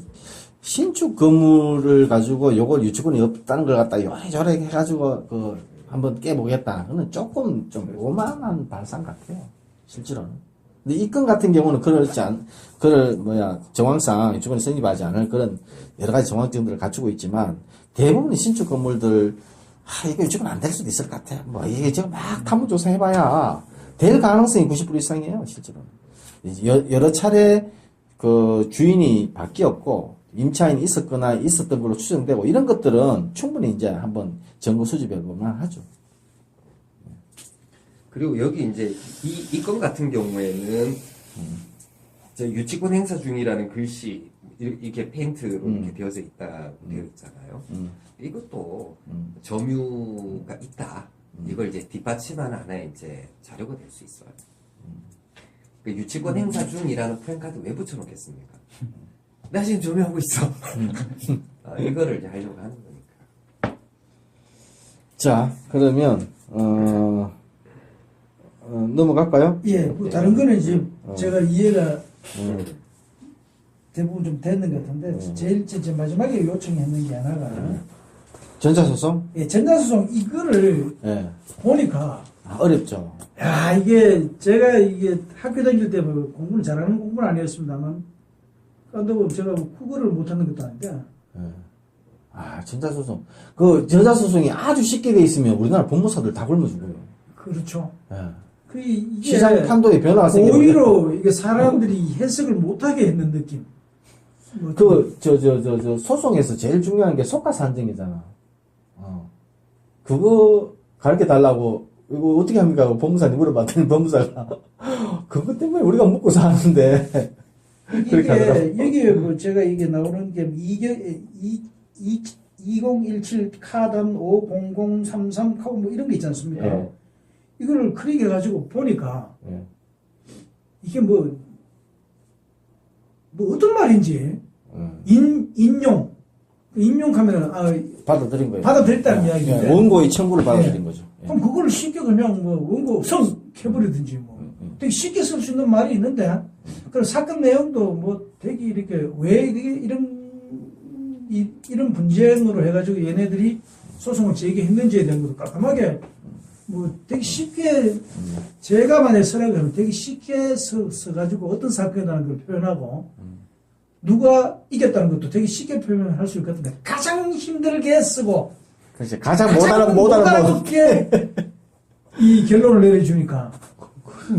신축 건물을 가지고 요걸 유치권이 없다는 걸 갖다 요래저래 해가지고 한번 깨보겠다. 그는 조금 좀 오만한 발상 같아요. 실제로는. 근데 이 건 같은 경우는 정황상 유치권이 성립하지 않을 그런 여러 가지 정황점들을 갖추고 있지만 대부분의 신축 건물들 이거 유치권 안 될 수도 있을 것 같아. 이게 지금 막 탐문조사 해봐야 될 가능성이 90% 이상이에요. 실제로는. 여러 차례 그 주인이 바뀌었고 임차인이 있었거나 있었던 걸로 추정되고 이런 것들은 충분히 이제 한번 증거 수집해 볼만 하죠. 그리고 여기 이제 이 건 같은 경우에는 이제 유치권 행사 중이라는 글씨 이렇게 페인트로 이렇게 되어져 있잖아요. 이것도 점유가 있다. 이걸 이제 뒷받침하는 하나의 이제 자료가 될 수 있어요. 그 유치권 행사 중이라는 프랜카드 왜 붙여놓겠습니까? 나 지금 점유하고 있어. 이거를 이제 하려고 하는 거니까. 자, 그러면 넘어갈까요? 예, 뭐 다른 거는 이제 제가 이해가 대부분 좀 됐는 것 같은데 제일 마지막에 요청했는 게 하나가 전자소송? 예, 전자소송 이거를 예. 보니까 어렵죠. 야 이게 제가 이게 학교 다닐 때 뭐 공부를 잘하는 공부는 아니었습니다만 그런다고 제가 뭐 국어를 못하는 것도 아닌데 전자소송. 그 전자소송이 아주 쉽게 돼 있으면 우리나라 법무사들 다 굶어 죽어요. 그렇죠. 예. 이게 시장 판도에 변화가 생겨. 오히려 이게 사람들이 해석을 못하게 했는 느낌. 소송에서 제일 중요한 게 속가사 한정이잖아. 그거 가르쳐 달라고, 이거 어떻게 합니까? 법무사님 물어봤더니 법무사가, 그것 때문에 우리가 먹고 사는데. 그렇게 하더라고. 여기에 뭐 제가 이게 나오는 게 2017 카담 50033 카우 뭐 이런 게 있지 않습니까? 예. 이거를 클릭해가지고 보니까 예. 이게 뭐 어떤 말인지 인용하면 받아들인 거예요. 받아들였다는 이야기인데 원고의 청구를 받아들인 거죠. 예. 그럼 그걸 쉽게 그냥 뭐 원고 성 해버리든지 뭐 되게 쉽게 쓸 수 있는 말이 있는데 그런 사건 내용도 뭐 되게 이렇게 왜 이런 분쟁으로 해가지고 얘네들이 소송을 제기했는지에 대한 것도 깔끔하게 뭐 되게 쉽게 제가 만약에 쓰라고 하면 되게 쉽게 써가지고 어떤 사건이라는 걸 표현하고 누가 이겼다는 것도 되게 쉽게 표현할 수 있거든요. 가장 힘들게 쓰고 그렇지. 가장 못 알아보게 이 결론을 내려주니까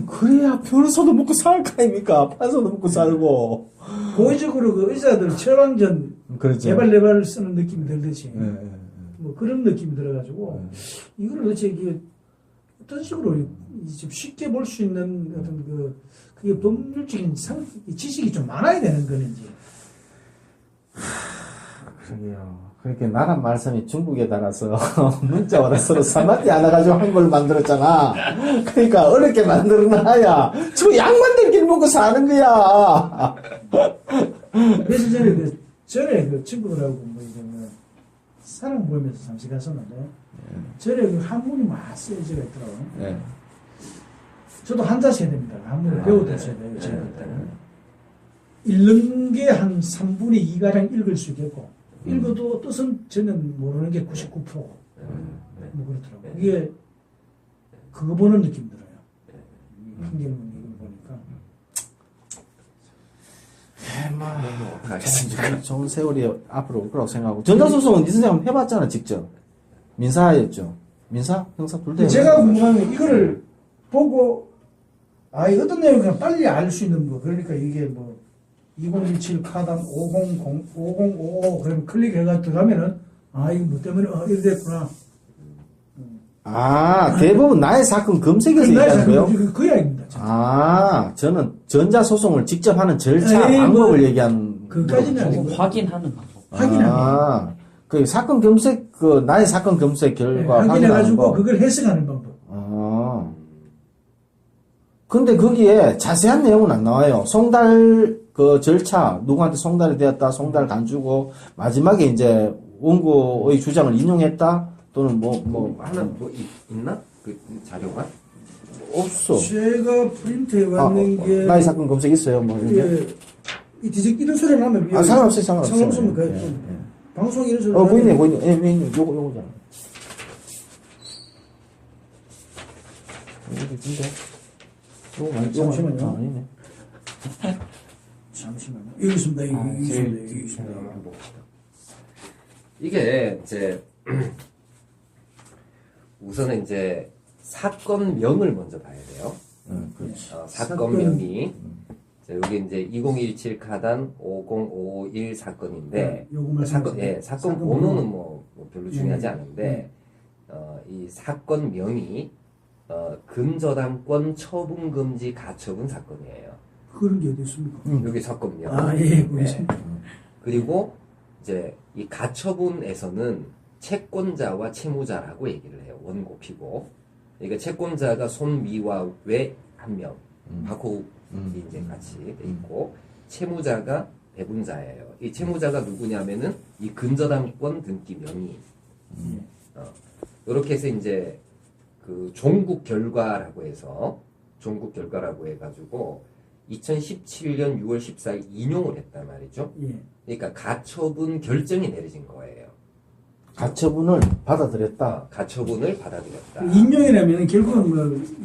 그래야 변호사도 먹고 살 거 아닙니까? 판사도 먹고 살고. 고의적으로 그 의사들 철왕전 그렇죠. 레발레발 쓰는 느낌이 들듯이 예. 뭐 그런 느낌이 들어가지고 이거를 도대체 어떤 식으로 좀 쉽게 볼 수 있는 어떤 그게 법률적인 지식이 좀 많아야 되는 거는지. 그러게요. 그렇게 나란 말씀이 중국에 달아서 문자와 서로 사마티 안 해가지고 한걸 만들었잖아. 그러니까 어렵게 만들어놔야 저 양반들 길 먹고 사는 거야. 며칠 전에 그 친구들하고 뭐 이제 뭐 사람 모임에서 잠시 갔었는데 전에 그 한문이 막 쓰여져 있더라고요. 네. 저도 한자 세대입니다. 한문을 배우던 세대예요. 제가 그때는. 읽는 게 한 3분의 2가량 읽을 수 있겠고 읽어도 뜻은 저는 모르는 게 99%고 뭐 그렇더라고요. 이게 그거 보는 느낌 들어요. 한gel문 이걸 보니까. 알겠습니다. 좋은 세월이 앞으로 올 거라고 생각하고. 전자소송은 이 선생님 해봤잖아, 직접. 민사였죠. 민사? 형사 둘 다. 제가 궁금한 게 이거를 보고 이 어떤 내용을 빨리 알 수 있는 거. 그러니까 이게 뭐 2017 카단 5055 그러면 클릭해가 들어가면은 이거 뭐 때문에 이래 됐구나. 대부분 나의 사건 검색에서 얘기하는 거예요? 그 이야기입니다. 저는 전자소송을 직접 하는 절차, 방법을 얘기하는. 그까지는 아니고. 확인하는 방법. 확인하는 그 사건 검색, 나의 사건 검색 결과 확인해가지고 거. 그걸 해석하는 방법. 근데 거기에 자세한 내용은 안 나와요. 송달 그 절차, 누구한테 송달이 되었다, 송달 간주고, 마지막에 이제 원고의 주장을 인용했다, 또는 하나 있나? 그 자료가? 없어. 제가 프린트해 왔는 게 나의 사건 검색 있어요, 뭐. 이 뒤적 이런 소리 나면 상관없어요, 상관없어요. 상관없으면 방송 이런 소리 나면 보이네. 요거잖아. 잠시만요. 아니네. 잠시만요. 여기 있습니다. 여기 있습니다. 이게 이제 우선은 이제 사건명을 먼저 봐야 돼요. 그렇지. 사건명이 여기 이제 2017 카단 50551 사건인데 사건 번호는 뭐 별로 중요하지 않은데 이 사건명이 근저당권 처분금지 가처분 사건이에요. 그런 게 어디 있습니까? 여기 사건명. 그리고 이제 이 가처분에서는 채권자와 채무자라고 얘기를 해요. 원고 피고. 그러니까 채권자가 손미와 외 한 명, 박호욱이 이제 같이 돼 있고, 채무자가 배분자예요. 이 채무자가 누구냐면은 이 근저당권 등기 명의. 이렇게 해서 이제 그 종국 결과라고 해가지고 2017년 6월 14일 인용을 했단 말이죠. 그러니까 가처분 결정이 내려진 거예요. 가처분을 받아들였다. 가처분을 받아들였다. 인용이라면 결국은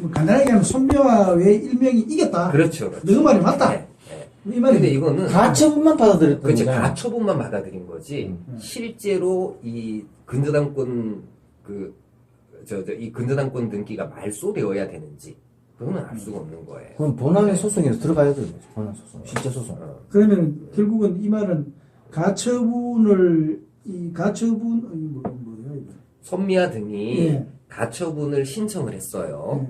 뭐 간단하게 하면 손묘와 외 일명이 이겼다. 그렇죠. 너 말이 맞다. 이 말인데 이거는 가처분만 받아들였던 그렇지. 거잖아. 가처분만 받아들인 거지. 실제로 이 근저당권 이 근저당권 등기가 말소되어야 되는지 그거는 알 수가 없는 거예요. 그럼 본안의 소송에서 들어가야 되는 거죠. 본안 소송, 실제 소송. 그러면 결국은 이 말은 가처분을 뭐야 이거? 손미아 등이 가처분을 신청을 했어요.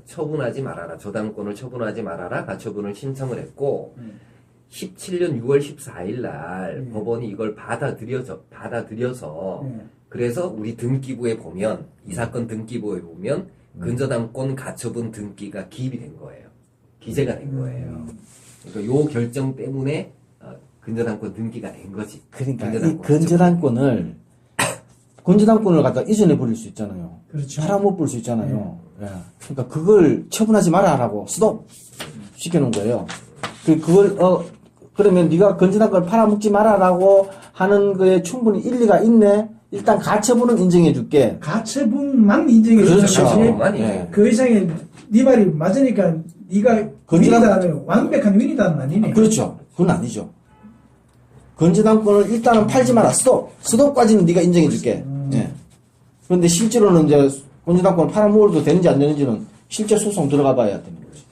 처분하지 말아라. 저당권을 처분하지 말아라. 가처분을 신청을 했고 17년 6월 14일 날 법원이 이걸 받아들여서 그래서 우리 등기부에 보면 이 사건 등기부에 보면 근저당권 가처분 등기가 기입이 된 거예요. 기재가 된 거예요. 그러니까 요 결정 때문에 근저당권 등기가 된 거지. 그러니까 이 근저당권을 갖다 이전해 버릴 수 있잖아요. 그렇죠. 팔아 못 볼 수 있잖아요. 그러니까 그걸 처분하지 말아라고 스톱 시켜놓은 거예요. 그걸 그러면 네가 근저당권을 팔아먹지 말아라고 하는 거에 충분히 일리가 있네. 일단 가처분은 인정해줄게. 가처분만 인정해줄게. 그렇죠. 그 이상의 네 말이 맞으니까 네가 완벽한 윈이다는 아니네. 그렇죠. 그건 아니죠. 근저당권을 일단은 팔지 마라. 스톱까지는 네가 인정해줄게. 그런데 실제로는 이제 근저당권을 팔아먹어도 되는지 안 되는지는 실제 소송 들어가 봐야 되는 거지.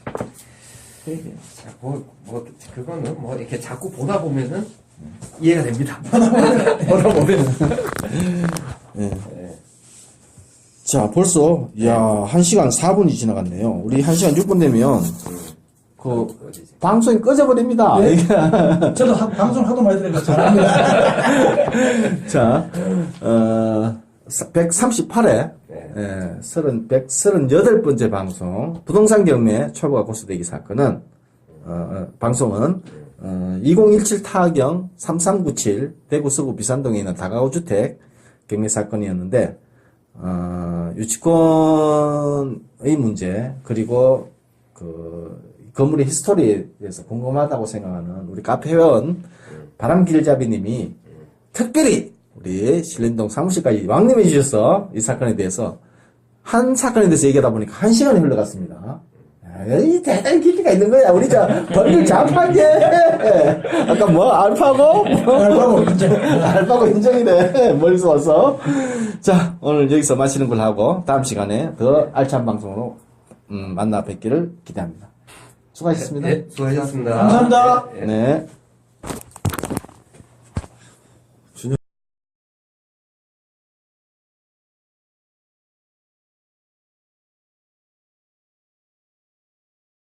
그거는 이렇게 자꾸 보다 보면은 이해가 됩니다. 보다 보면은. 자, 벌써, 야 1시간 4분이 지나갔네요. 우리 1시간 6분 되면, 어디지? 방송이 꺼져버립니다. 네. 이게. 저도 방송 하도 많이 들으니까 잘합니다. 자, 138회, 네. 138번째 방송, 부동산 경매 초보가 고소되기 사건은, 방송은, 2017 타경 3397 대구 서구 비산동에 있는 다가구 주택 경매 사건이었는데, 유치권의 문제, 그리고 건물의 히스토리에 대해서 궁금하다고 생각하는 우리 카페 회원 바람길잡이님이 특별히 우리 신림동 사무실까지 왕림해 주셔서 이 사건에 대해서 한 사건에 대해서 얘기하다 보니까 1시간이 흘러갔습니다. 이 대단히 깊이가 있는 거야. 우리 벌을 잡하게. 아까 뭐 알파고? 알파고 인정이네. 멀리서 와서. 자, 오늘 여기서 마치는 걸 하고 다음 시간에 더 알찬 방송으로 만나 뵙기를 기대합니다. 수고하셨습니다. 네, 수고하셨습니다. 감사합니다. 네.